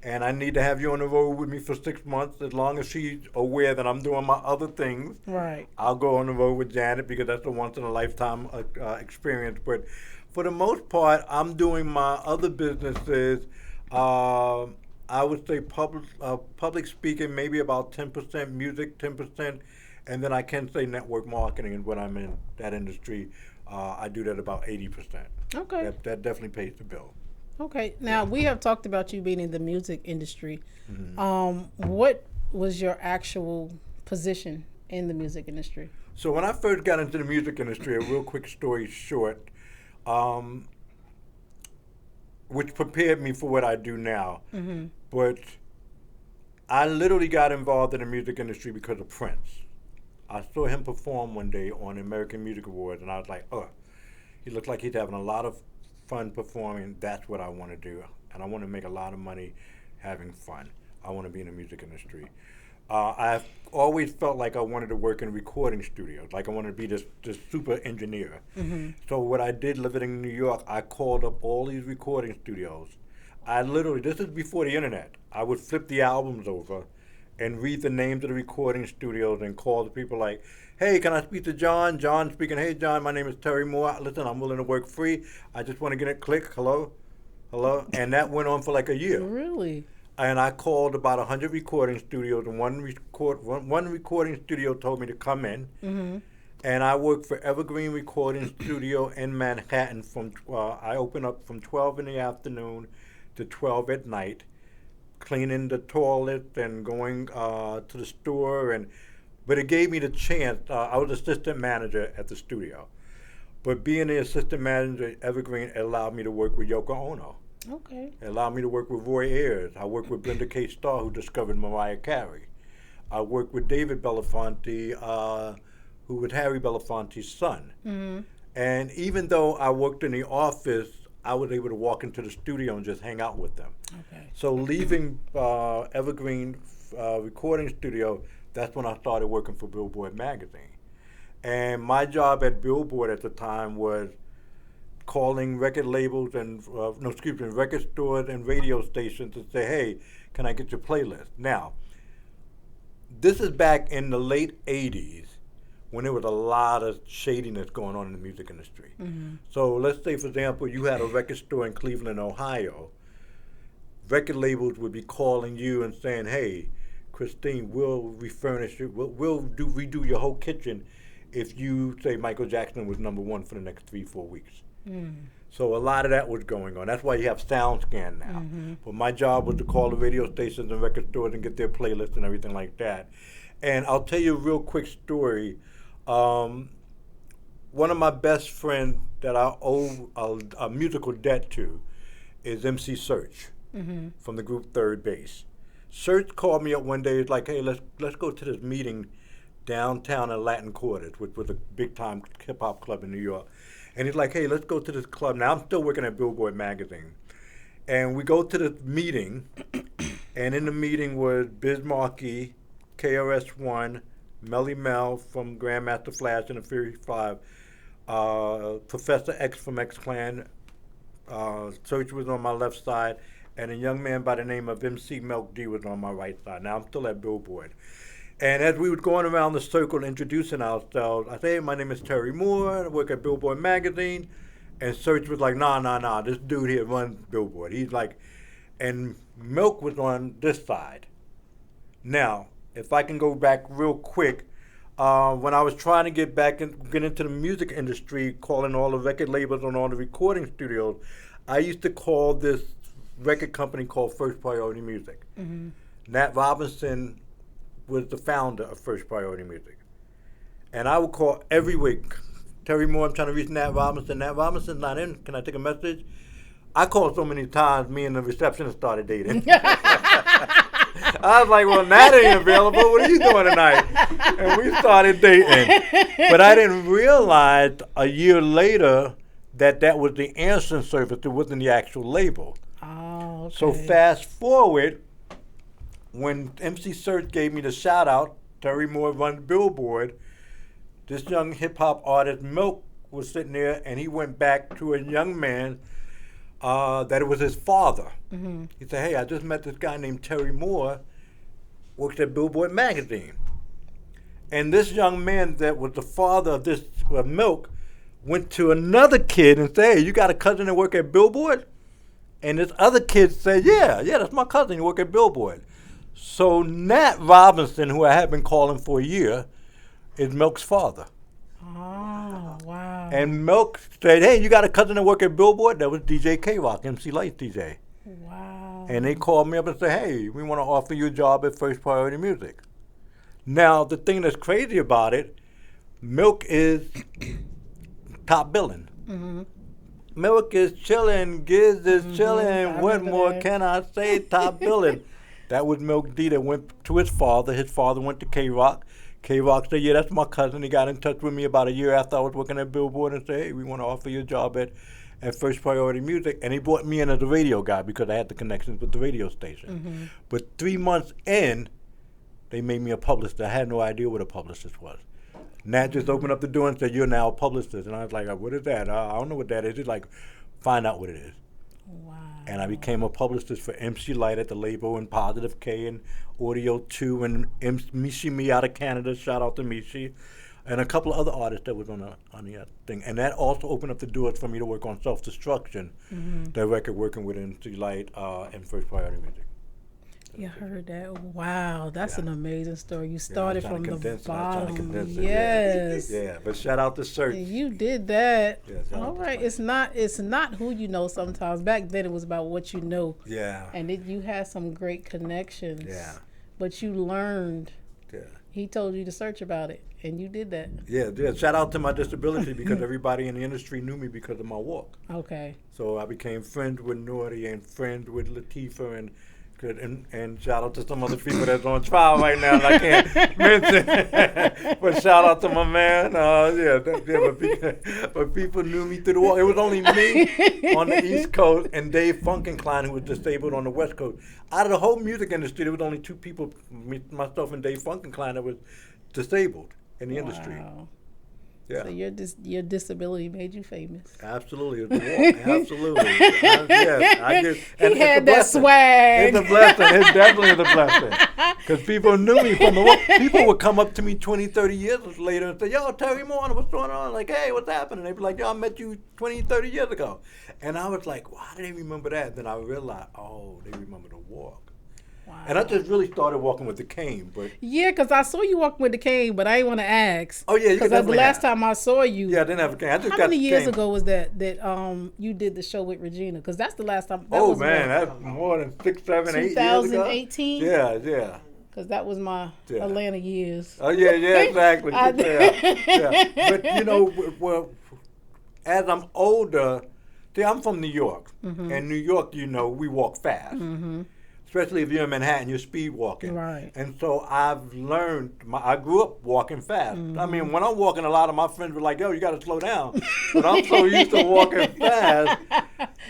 B: And I need to have you on the road with me for 6 months, as long as she's aware that I'm doing my other things.
A: Right.
B: I'll go on the road with Janet because that's a once-in-a-lifetime experience. But for the most part, I'm doing my other businesses. I would say public speaking, maybe about 10% music, 10% And then I can say network marketing, and when I'm in that industry, I do that about 80%.
A: Okay.
B: That definitely pays the bill.
A: Okay. Now we have talked about you being in the music industry.
B: Mm-hmm.
A: What was your actual position in the music industry?
B: So when I first got into the music industry, a real quick story short, um, which prepared me for what I do now.
A: Mm-hmm.
B: But I literally got involved in the music industry because of Prince. I saw him perform one day on the American Music Awards, and I was like, he looked like he's having a lot of fun performing. That's what I want to do. And I want to make a lot of money having fun. I want to be in the music industry. I've always felt like I wanted to work in recording studios, like I wanted to be this super engineer.
A: Mm-hmm.
B: So what I did living in New York, I called up all these recording studios. I literally, this is before the internet, I would flip the albums over and read the names of the recording studios and call the people like, hey, can I speak to John? John speaking, hey, John, my name is Terry Moore. Listen, I'm willing to work free. I just want to get a click. Hello? Hello? And that went on for like a year.
A: Really?
B: And I called about 100 recording studios, and one recording studio told me to come in.
A: Mm-hmm.
B: And I worked for Evergreen Recording Studio in Manhattan. I opened up from 12 in the afternoon to 12 at night, cleaning the toilet and going to the store. But it gave me the chance. I was assistant manager at the studio. But being the assistant manager at Evergreen, it allowed me to work with Yoko Ono.
A: Okay.
B: It allowed me to work with Roy Ayers. I worked with Brenda K. Starr, who discovered Mariah Carey. I worked with David Belafonte, who was Harry Belafonte's son.
A: Mm-hmm.
B: And even though I worked in the office, I was able to walk into the studio and just hang out with them.
A: Okay.
B: So leaving Evergreen Recording Studio, that's when I started working for Billboard magazine. And my job at Billboard at the time was calling record labels and record stores and radio stations to say, hey, can I get your playlist? Now, this is back in the late 80s when there was a lot of shadiness going on in the music industry.
A: Mm-hmm.
B: So let's say, for example, you had a record store in Cleveland, Ohio. Record labels would be calling you and saying, hey, Christine, we'll refurnish you, we'll redo your whole kitchen if you say Michael Jackson was #1 for the next 3-4 weeks.
A: Mm.
B: So a lot of that was going on. That's why you have SoundScan now.
A: Mm-hmm.
B: But my job was to call the radio stations and record stores and get their playlists and everything like that. And I'll tell you a real quick story. One of my best friends that I owe a musical debt to is MC Search
A: Mm-hmm.
B: from the group Third Base. Search called me up one day. He's like, hey, let's go to this meeting downtown in Latin Quarters, which was a big-time hip-hop club in New York. And he's like, hey, let's go to this club. Now, I'm still working at Billboard magazine. And we go to this meeting, and in the meeting was Biz Markie, KRS-One, Melly Mel from Grandmaster Flash and the Fury 5, Professor X from X-Clan, Search was on my left side, and a young man by the name of MC Milk D was on my right side. Now, I'm still at Billboard. And as we were going around the circle introducing ourselves, I said, hey, my name is Terry Moore. I work at Billboard magazine. And Search was like, nah, this dude here runs Billboard. He's like, and Milk was on this side. Now, if I can go back real quick, when I was trying to get into the music industry, calling all the record labels and all the recording studios, I used to call this record company called First Priority Music.
A: Mm-hmm.
B: Nat Robinson was the founder of First Priority Music. And I would call every week, Terry Moore, I'm trying to reach Nat Robinson. Nat Robinson's not in. Can I take a message? I called so many times, me and the receptionist started dating. I was like, well, Nat ain't available. What are you doing tonight? And we started dating. But I didn't realize a year later that was the answering service. It wasn't the actual label.
A: Oh, okay.
B: So fast forward, when MC Search gave me the shout out, Terry Moore runs Billboard, this young hip hop artist Milk was sitting there, and he went back to a young man that it was his father.
A: Mm-hmm.
B: He said, hey, I just met this guy named Terry Moore, works at Billboard magazine. And this young man that was the father of this Milk went to another kid and said, hey, you got a cousin that work at Billboard? And this other kid said, yeah, that's my cousin, he work at Billboard. So Nat Robinson, who I had been calling for a year, is Milk's father.
A: Oh, wow.
B: And Milk said, hey, you got a cousin that work at Billboard? That was DJ K-Rock, MC Light's DJ.
A: Wow.
B: And they called me up and said, hey, we want to offer you a job at First Priority Music. Now, the thing that's crazy about it, Milk is top billing.
A: Mm-hmm.
B: Milk is chilling, Giz is chilling. What
A: remember
B: more
A: that.
B: can I say? Top billing. That was Milk D that went to his father. His father went to K-Rock. K-Rock said, yeah, that's my cousin. He got in touch with me about a year after I was working at Billboard and said, hey, we want to offer you a job at First Priority Music. And he brought me in as a radio guy because I had the connections with the radio station.
A: Mm-hmm.
B: But 3 months in, they made me a publicist. I had no idea what a publicist was. Nat just opened up the door and said, you're now a publicist. And I was like, what is that? I don't know what that is. He's like, find out what it is.
A: Wow.
B: And I became a publicist for MC Light at the label and Positive K and Audio 2 and Mishi Me out of Canada. Shout out to Mishi. And a couple of other artists that was on the thing. And that also opened up the doors for me to work on Self-Destruction, that record working with MC Light and First Priority Music.
A: You heard that? Wow, that's an amazing story. You
B: I'm
A: started
B: trying
A: from
B: to
A: the
B: condense it. I'm trying to
A: bottom.
B: condense it.
A: Yes.
B: Yeah, but shout out to Search.
A: And you did that.
B: Yeah, shout out
A: All
B: to
A: right.
B: Search.
A: It's not who you know sometimes. Back then it was about what you know.
B: Yeah.
A: And you had some great connections.
B: Yeah.
A: But you learned.
B: Yeah.
A: He told you to search about it, and you did that.
B: Yeah. Shout out to my disability because everybody in the industry knew me because of my walk.
A: Okay.
B: So I became friends with Nordy and friends with Latifah and shout out to some other people that's on trial right now and I can't mention. But shout out to my man. But people knew me through the walk. It was only me on the East Coast and Dave Funkenklein who was disabled on the West Coast. Out of the whole music industry, there was only two people, myself and Dave Funkenklein, that was disabled in the industry.
A: Wow.
B: Yeah.
A: So your disability made you famous.
B: Absolutely, it's the walk. Absolutely.
A: He had that swag.
B: It's a blessing. It definitely is a blessing. Because people knew me from the walk. People would come up to me 20, 30 years later and say, yo, Terry Moore, what's going on? Like, hey, what's happening? They'd be like, yo, I met you 20, 30 years ago. And I was like, why do they remember that? Then I realized, oh, they remember the walk.
A: Wow.
B: And I just really started walking with the cane, but
A: Yeah, because I saw you walking with the cane, but I didn't want to ask.
B: oh yeah, you
A: Because the
B: definitely
A: last
B: have.
A: time I saw you,
B: Yeah, I didn't have a cane. I just
A: how
B: got
A: many
B: the
A: years
B: cane.
A: ago was that you did the show with Regina? Because that's the last time. That
B: Oh
A: was
B: man, that's more than 6, 7, 8 years ago.
A: 2018.
B: Yeah.
A: Because that was my
B: Yeah.
A: Atlanta years.
B: Oh yeah, exactly.
A: I-
B: yeah. But you know, well, as I'm older, see, I'm from New York, and New York, you know, we walk fast. Especially if you're in Manhattan, you're speed walking.
A: Right.
B: And so I've learned, I grew up walking fast. I mean, when I'm walking, a lot of my friends were like, yo, you got to slow down. But I'm so used to walking fast,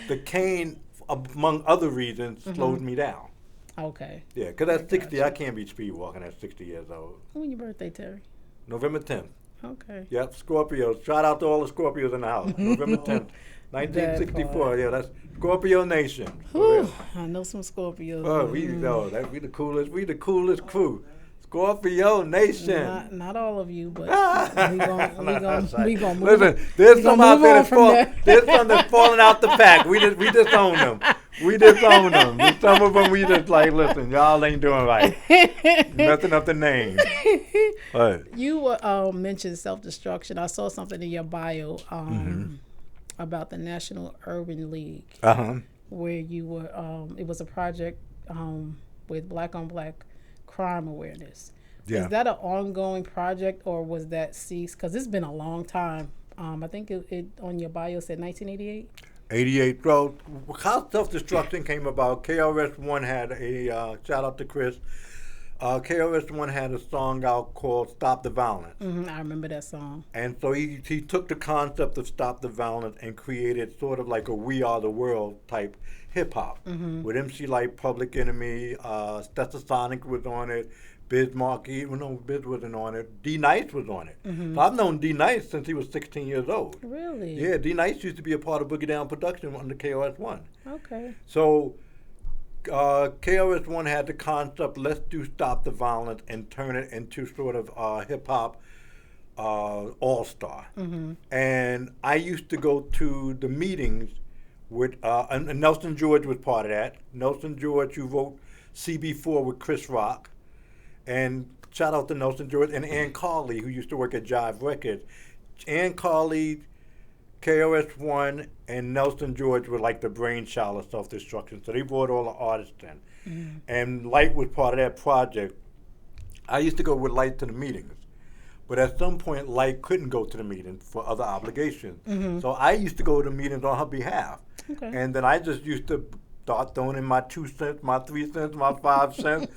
B: the cane, among other reasons, slows me down.
A: Okay.
B: Yeah, because at 60, I can't be speed walking at 60 years old.
A: When your birthday, Terry?
B: November 10th.
A: Okay.
B: Yep, Scorpios. Shout out to all the Scorpios in the house. November 10th, 1964. Yeah, that's Scorpio Nation. For
A: Whew,
B: real.
A: I know some Scorpios.
B: Oh, we the coolest. We the coolest crew. Scorpio Nation.
A: Not all of you, but we
B: That's right.
A: gonna move.
B: Listen, there's
A: we
B: some
A: gonna
B: out
A: move
B: there
A: on
B: that's
A: from there.
B: there's some that's falling out the pack. We just own them. We just own them. And some of them we just like, listen, y'all ain't doing right. Messing up the name. Right.
A: You mentioned self-destruction. I saw something in your bio about the National Urban League, where you were. It was a project with Black on Black crime awareness.
B: Yeah.
A: Is that an ongoing project, or was that ceased? Because it's been a long time. I think it on your bio said 1988.
B: 88. So how self-destruction came about, KRS-One had a, shout out to Chris, KRS-One had a song out called Stop the Violence.
A: I remember that song.
B: And so he took the concept of Stop the Violence and created sort of like a We Are the World type hip-hop. With MC Light, Public Enemy, Stetsasonic was on it, Biz Markie, Biz wasn't on it, D Nice was on it. So I've known D Nice since he was 16 years old.
A: Really?
B: Yeah, D Nice used to be a part of Boogie Down Production under KRS-One.
A: Okay.
B: So KRS-One had the concept, let's do Stop the Violence and turn it into sort of hip-hop all-star. And I used to go to the meetings with, and Nelson George was part of that. Nelson George, who wrote CB4 with Chris Rock. And shout out to Nelson George and Ann Carley, who used to work at Jive Records. Ann Carley, KRS-One, and Nelson George were like the brainchild of Self-Destruction. So they brought all the artists in. And Light was part of that project. I used to go with Light to the meetings. But at some point, Light couldn't go to the meetings for other obligations. So I used to go to the meetings on her behalf.
A: Okay.
B: And then I just used to start throwing in my 2 cents, my 3 cents, my 5 cents.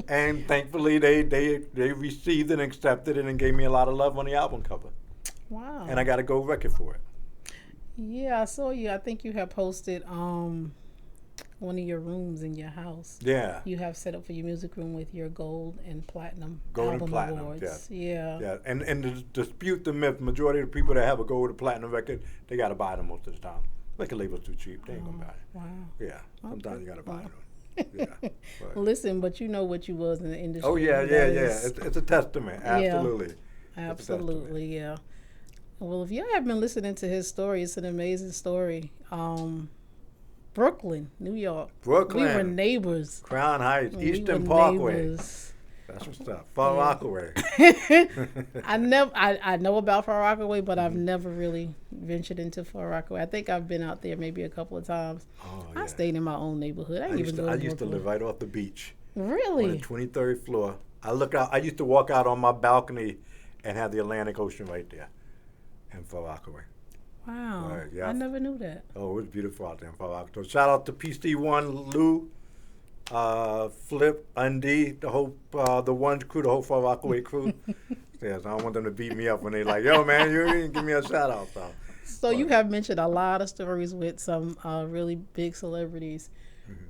B: And thankfully, they received it and accepted it and gave me a lot of love on the album cover.
A: Wow.
B: And I got a gold record for it.
A: Yeah, I saw you. I think you have posted one of your rooms in your house.
B: Yeah.
A: You have set up for your music room with your gold and platinum
B: Gold
A: album
B: and platinum,
A: awards.
B: yes.
A: Yeah.
B: Yeah, and to dispute the myth, majority of the people that have a gold or platinum record, they got to buy them most of the time. Record label's too cheap. They ain't going to buy it.
A: Wow.
B: Yeah, sometimes you got to buy them. Yeah. But.
A: Listen, but you know what you was in the industry.
B: Oh, yeah.
A: That
B: It's a testament. Absolutely.
A: Yeah, absolutely, yeah. Well, if you have been listening to his story, it's an amazing story. Brooklyn, New York.
B: Brooklyn.
A: We were neighbors.
B: Crown Heights,
A: We
B: Eastern
A: were
B: Parkway.
A: neighbors.
B: That's what's up. Far Rockaway.
A: I know about Far Rockaway, but I've never really ventured into Far Rockaway. I think I've been out there maybe a couple of times.
B: Oh,
A: I stayed in my own neighborhood. I used
B: to live right off the beach.
A: Really?
B: On the 23rd floor. I look out. I used to walk out on my balcony and have the Atlantic Ocean right there in Far Rockaway.
A: Wow.
B: Right, yeah.
A: I never knew that.
B: Oh, it was beautiful out there in Far Rockaway. So shout out to PC1, Lou, Flip, Undy, the whole the one crew, the whole Far Rockaway crew. Yes, I don't want them to beat me up when they like, yo man, you didn't give me a shout out.
A: So you have mentioned a lot of stories with some really big celebrities.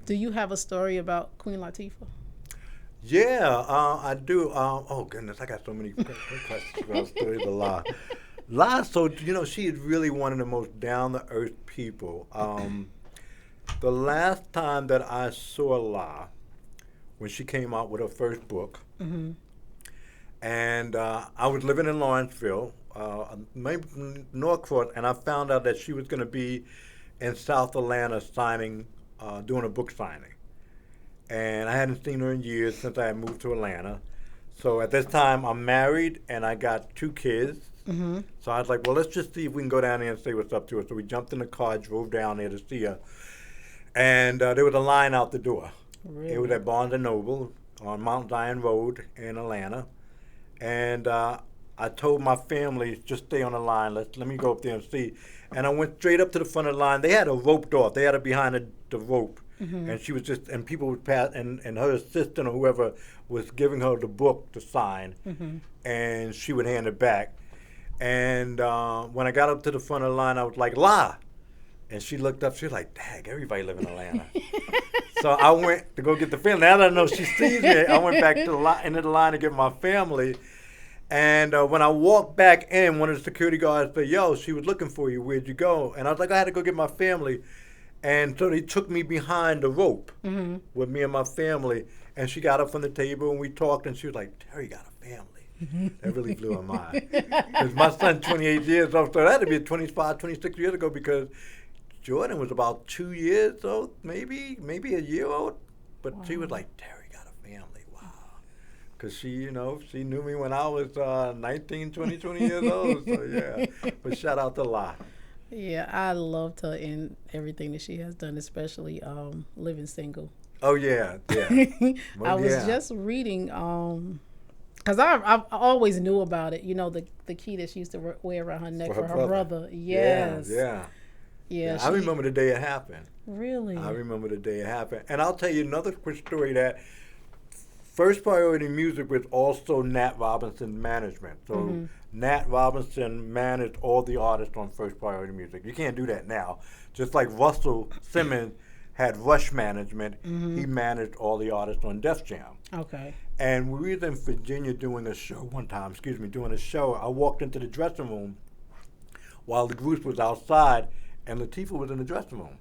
A: Do you have a story about Queen Latifah?
B: Yeah, I do. Oh goodness, I got so many questions about stories. La, so she is really one of the most down to earth people. The last time that I saw La, when she came out with her first book, and I was living in Lawrenceville, maybe Norcross, and I found out that she was going to be in South Atlanta doing a book signing. And I hadn't seen her in years since I had moved to Atlanta. So at this time, I'm married and I got 2 kids. So I was like, well, let's just see if we can go down there and say what's up to her. So we jumped in the car, drove down there to see her. And there was a line out the door.
A: Really?
B: It was at Barnes & Noble on Mount Zion Road in Atlanta. And I told my family, just stay on the line. Let me go up there and see. And I went straight up to the front of the line. They had her roped off. They had her behind the rope. And she was and people would pass, and her assistant or whoever was giving her the book to sign, and she would hand it back. And when I got up to the front of the line, I was like, La! And she looked up, she was like, dang, everybody live in Atlanta. So I went to go get the family. Now that I know she sees me, I went back to into the line to get my family. And when I walked back in, one of the security guards said, yo, she was looking for you, where'd you go? And I was like, I had to go get my family. And so they took me behind the rope with me and my family. And she got up from the table and we talked and she was like, Terry got a family. That really blew her mind. Because my son's 28 years old, so that had to be 25, 26 years ago because Jordan was about 2 years old, maybe a year old. But she was like, Terry got a family, wow. Because she knew me when I was 19, 20 years old. So yeah, but shout out to La.
A: Yeah, I loved her in everything that she has done, especially living single.
B: Oh yeah.
A: I was just reading, because I always knew about it. The key that she used to wear around her neck for her brother. Yes. Yeah. I remember the day it happened. Really?
B: I remember the day it happened, and I'll tell you another quick story that. First Priority Music was also Nat Robinson's management. So Nat Robinson managed all the artists on First Priority Music. You can't do that now. Just like Russell Simmons had Rush management, he managed all the artists on Def Jam.
A: Okay.
B: And we were in Virginia doing a show one time, I walked into the dressing room while the group was outside, and Latifah was in the dressing room.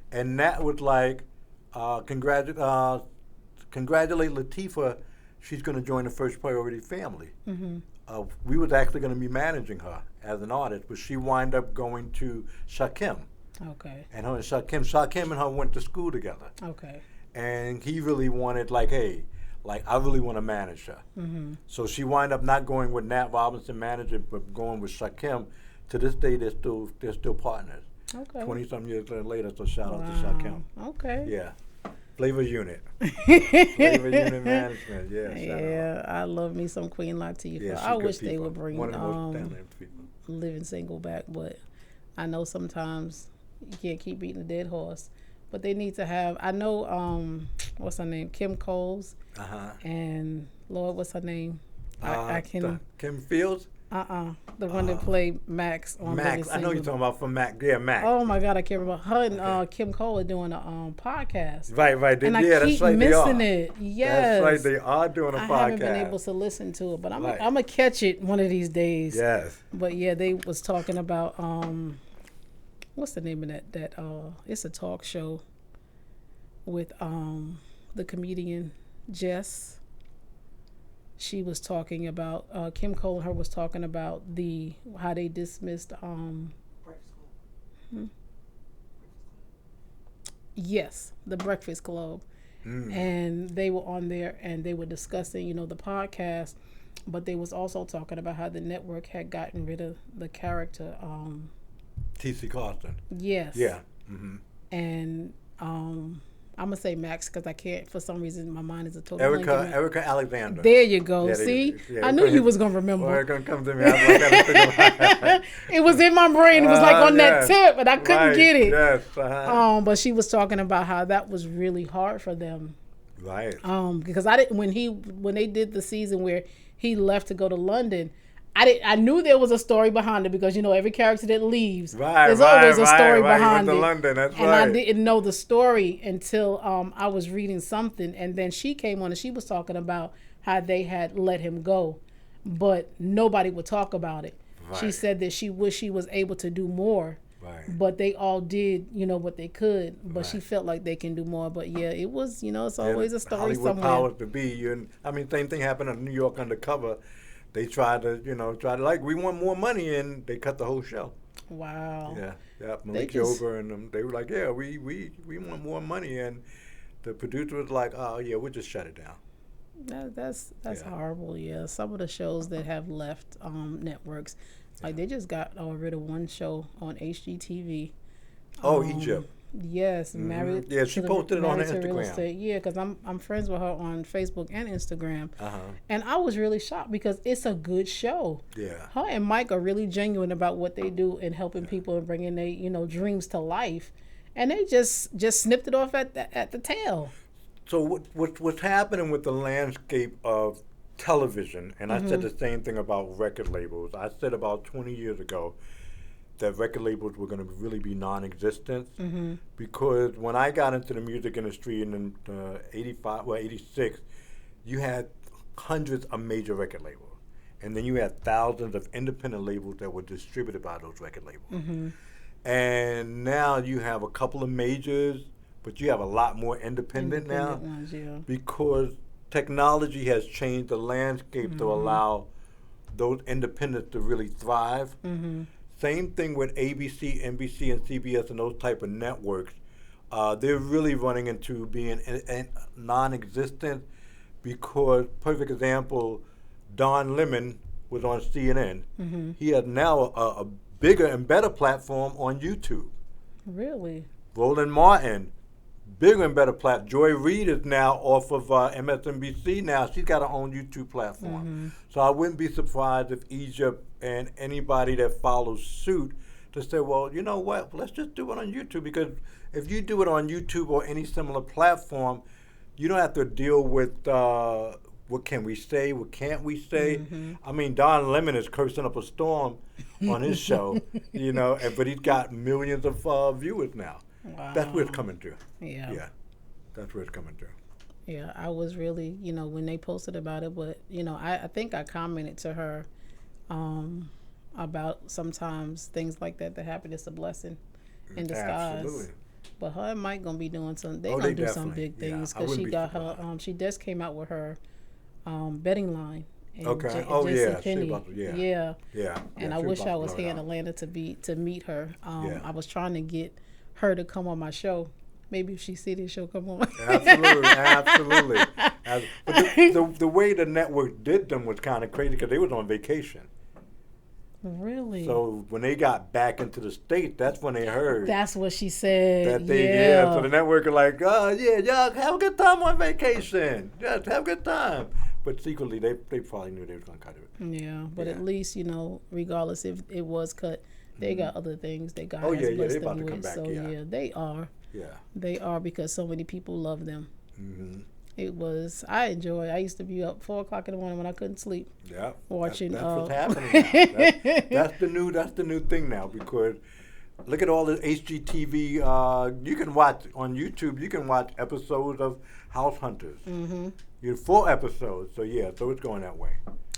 B: And Nat was like, congratulate Latifah, she's going to join the First Priority family. We was actually going to be managing her as an artist, but she wound up going to Shakim.
A: Okay.
B: And her and Shakim and her went to school together.
A: Okay.
B: And he really wanted, like, hey, like, I really want to manage her. So she wind up not going with Nat Robinson managing, but going with Shakim. To this day, they're still partners.
A: Okay.
B: 20-some years later, so shout out to Shakim.
A: Okay.
B: Yeah. Flavor Unit. Flavor Unit Management. Yeah. Shout out.
A: Yeah, I love me some Queen Latifah.
B: Yeah, she
A: I
B: good
A: wish they
B: people.
A: would bring
B: One of the most talented people.
A: Living Single back, but I know sometimes you can't keep beating a dead horse. But they need to have. I know what's her name, Kim Coles, and Lord, what's her name? I can.
B: Kim Fields.
A: The one that played Max on
B: Max.
A: Living
B: I know you're
A: Single.
B: talking about from Max. Yeah, Max.
A: Oh my God, I can't remember. Her and Kim Cole are doing a podcast.
B: Right.
A: And I
B: that's
A: keep
B: right.
A: missing
B: they are.
A: it. Yes.
B: That's right. They are doing a podcast.
A: I haven't been able to listen to it, but I'm gonna catch it one of these days.
B: Yes.
A: But yeah, they was talking about what's the name of that it's a talk show with the comedian Jess. She was talking about Kim Cole and her was talking about how they dismissed yes, the Breakfast Club. And they were on there and they were discussing, the podcast, but they was also talking about how the network had gotten rid of the character
B: T.C. Carson.
A: yes.
B: Yeah.
A: And I'm gonna say Max because I can't, for some reason my mind is a total blank.
B: Erica Alexander.
A: There you go.
B: Yeah,
A: See, I knew you was gonna remember.
B: Well, it's gonna come to me. I gotta think
A: It was in my brain. It was like on
B: yes.
A: that tip, and I couldn't get it.
B: Yes.
A: But she was talking about how that was really hard for them.
B: Right.
A: Because I didn't when they did the season where he left to go to London. I knew there was a story behind it because every character that leaves, there's always a story behind it.
B: London, that's
A: and
B: right.
A: I didn't know the story until I was reading something, and then she came on and she was talking about how they had let him go, but nobody would talk about it. Right. She said that she wished she was able to do more.
B: Right.
A: But they all did, what they could. But she felt like they can do more. But yeah, it was, it's always a story
B: Hollywood
A: somewhere.
B: powers to be. Same thing happened on New York Undercover. They tried to, like, we want more money, and they cut the whole show.
A: Wow.
B: Yeah. Malik Yoba and them, they were like, yeah, we want more money, and the producer was like, oh yeah, we'll just shut it down.
A: That's horrible. Yeah, some of the shows that have left networks, like they just got rid of one show on HGTV.
B: Egypt.
A: Yes, married.
B: Yeah, she posted it on
A: Married to Real
B: Instagram.
A: Estate. Yeah, because I'm friends with her on Facebook and Instagram.
B: Uh-huh.
A: And I was really shocked because it's a good show.
B: Yeah.
A: Her and Mike are really genuine about what they do and helping people and bringing their dreams to life. And they just snipped it off at the tail.
B: So what's happening with the landscape of television? And I said the same thing about record labels. I said about 20 years ago that record labels were going to really be non-existent because when I got into the music industry in 86, you had hundreds of major record labels. And then you had thousands of independent labels that were distributed by those record labels. And now you have a couple of majors, but you have a lot more independent now
A: ones, yeah.
B: because technology has changed the landscape to allow those independents to really thrive. Same thing with ABC, NBC, and CBS and those type of networks. They're really running into being non-existent because, perfect example, Don Lemon was on CNN. He has now a bigger and better platform on YouTube.
A: Really?
B: Roland Martin, bigger and better platform. Joy Reid is now off of MSNBC now. She's got her own YouTube platform. So I wouldn't be surprised if Egypt and anybody that follows suit to say, well, you know what, let's just do it on YouTube, because if you do it on YouTube or any similar platform, you don't have to deal with what can we say, what can't we say. I mean, Don Lemon is cursing up a storm on his show, but he's got millions of viewers now.
A: Wow.
B: That's where it's coming through.
A: Yeah.
B: That's where it's coming through.
A: Yeah, I was really, when they posted about it, but, I think I commented to her about sometimes things like that happen. It's a blessing in disguise.
B: Absolutely.
A: But her and Mike gonna be doing some. They're
B: Oh,
A: gonna
B: they
A: do some
B: definitely.
A: big things
B: I
A: because she
B: wouldn't be
A: got her.
B: surprised.
A: She just came out with her betting line. And
B: Okay.
A: JCPenney.
B: Yeah.
A: And I wish I was here in Atlanta to meet her. I was trying to get her to come on my show. Maybe if she see this, she'll come on.
B: Absolutely. But the way the network did them was kind of crazy because they was on vacation.
A: Really?
B: So when they got back into the state, that's when they heard.
A: That's what she said.
B: That they, so the network are like, oh, yeah, y'all have a good time on vacation. Just have a good time. But secretly, they probably knew they was going to cut it.
A: Yeah, but at least, regardless if it was cut, they got other things that God has
B: they
A: blessed
B: about
A: them
B: to come
A: with.
B: back,
A: So, they are.
B: Yeah.
A: They are because so many people love them.
B: Mm-hmm.
A: I used to be up 4 o'clock in the morning when I couldn't sleep.
B: Yeah.
A: Watching.
B: That's what's happening now. That's the new thing now because look at all the HGTV. You can watch on YouTube. You can watch episodes of House Hunters.
A: Mm-hmm.
B: You have 4 episodes. So so it's going that way.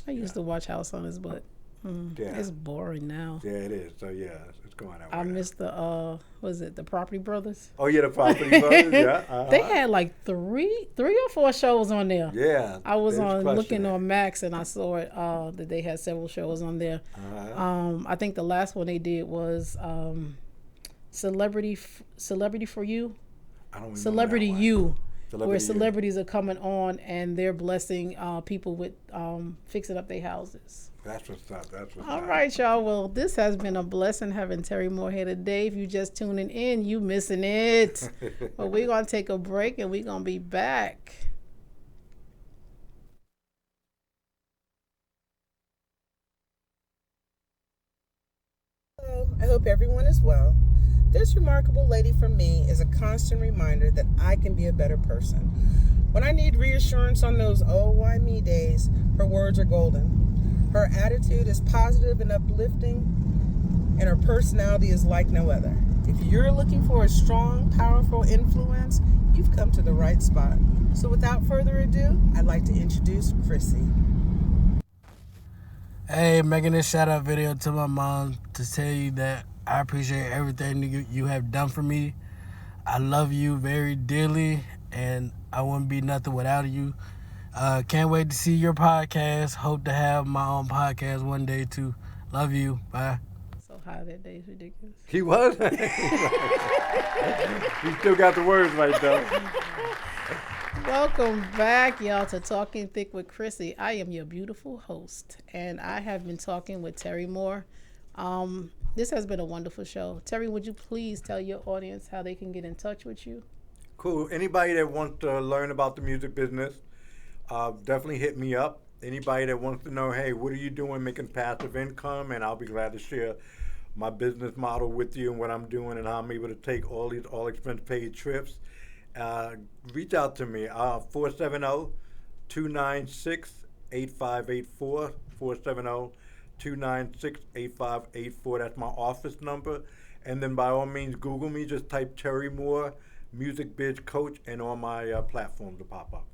A: I used to watch House Hunters, but it's boring now.
B: Yeah, it is. So it's going that way.
A: I miss the the Property Brothers?
B: Oh yeah, the Property Brothers. Yeah. Uh-huh.
A: They had like three or 4 shows on there.
B: Yeah.
A: I was looking on Max and I saw it that they had several shows on there.
B: Uh-huh.
A: I think the last one they did was Celebrity for You.
B: I don't remember
A: Celebrity
B: that one.
A: You.
B: Celebrity
A: Where
B: You.
A: celebrities are coming on and they're blessing people with fixing up their houses.
B: That's what's up.
A: All right, y'all. Well, this has been a blessing having Terry Moore here today. If you just tuning in, you missing it. But we're going to take a break and we're going to be back.
F: Hello, I hope everyone is well. This remarkable lady for me is a constant reminder that I can be a better person. When I need reassurance on those oh why me days, her words are golden. Her attitude is positive and uplifting, and her personality is like no other. If you're looking for a strong, powerful influence, you've come to the right spot. So without further ado, I'd like to introduce Chrissy.
G: Hey, making this shout out video to my mom to tell you that I appreciate everything you have done for me. I love you very dearly, and I wouldn't be nothing without you. Can't wait to see your podcast. Hope to have my own podcast one day too. Love you. Bye.
A: So high that day is ridiculous.
B: He was. He still got the words right though.
A: Welcome back, y'all, to Talking Thick with Chrissy. I am your beautiful host, and I have been talking with Terry Moore. This has been a wonderful show. Terry, would you please tell your audience how they can get in touch with you?
B: Cool. Anybody that wants to learn about the music business, definitely hit me up. Anybody that wants to know, hey, what are you doing making passive income? And I'll be glad to share my business model with you and what I'm doing and how I'm able to take all these all expense paid trips. Reach out to me, 470-296-8584, 470-296-8584. That's my office number. And then by all means, Google me. Just type Terry Moore, Music Biz Coach, and all my platforms will pop up.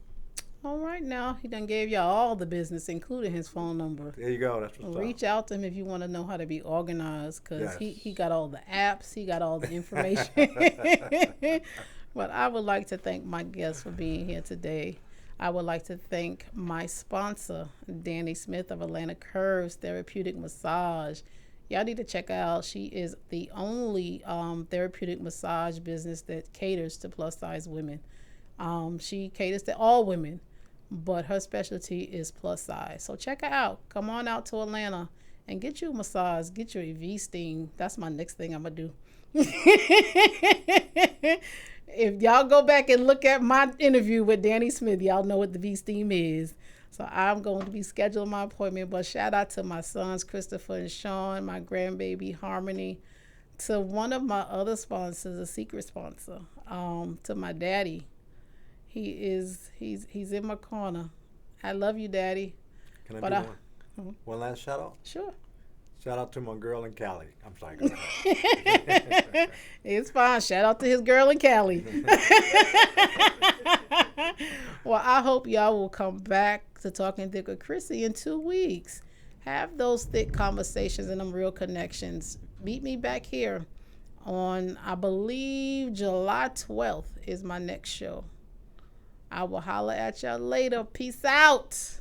A: All right, now he done gave y'all all the business, including his phone number.
B: There you go. That's what's up.
A: Reach out to him if you want to know how to be organized, because he got all the apps, he got all the information. But I would like to thank my guests for being here today. I would like to thank my sponsor, Danny Smith of Atlanta Curves Therapeutic Massage. Y'all need to check her out. She is the only therapeutic massage business that caters to plus size women. She caters to all women, but her specialty is plus size. So check her out. Come on out to Atlanta and get you a massage. Get you a V-steam. That's my next thing I'm going to do. If y'all go back and look at my interview with Danny Smith, y'all know what the V-steam is. So I'm going to be scheduling my appointment. But shout out to my sons, Christopher and Sean, my grandbaby, Harmony, to one of my other sponsors, a secret sponsor, to my daddy. He's in my corner. I love you, Daddy.
B: Can I do one last shout out?
A: Sure.
B: Shout out to my girl in Cali. I'm sorry.
A: It's fine. Shout out to his girl in Cali. Well, I hope y'all will come back to Talking Thick with Chrissy in 2 weeks. Have those thick conversations and them real connections. Meet me back here on, I believe, July 12th is my next show. I will holler at y'all later. Peace out.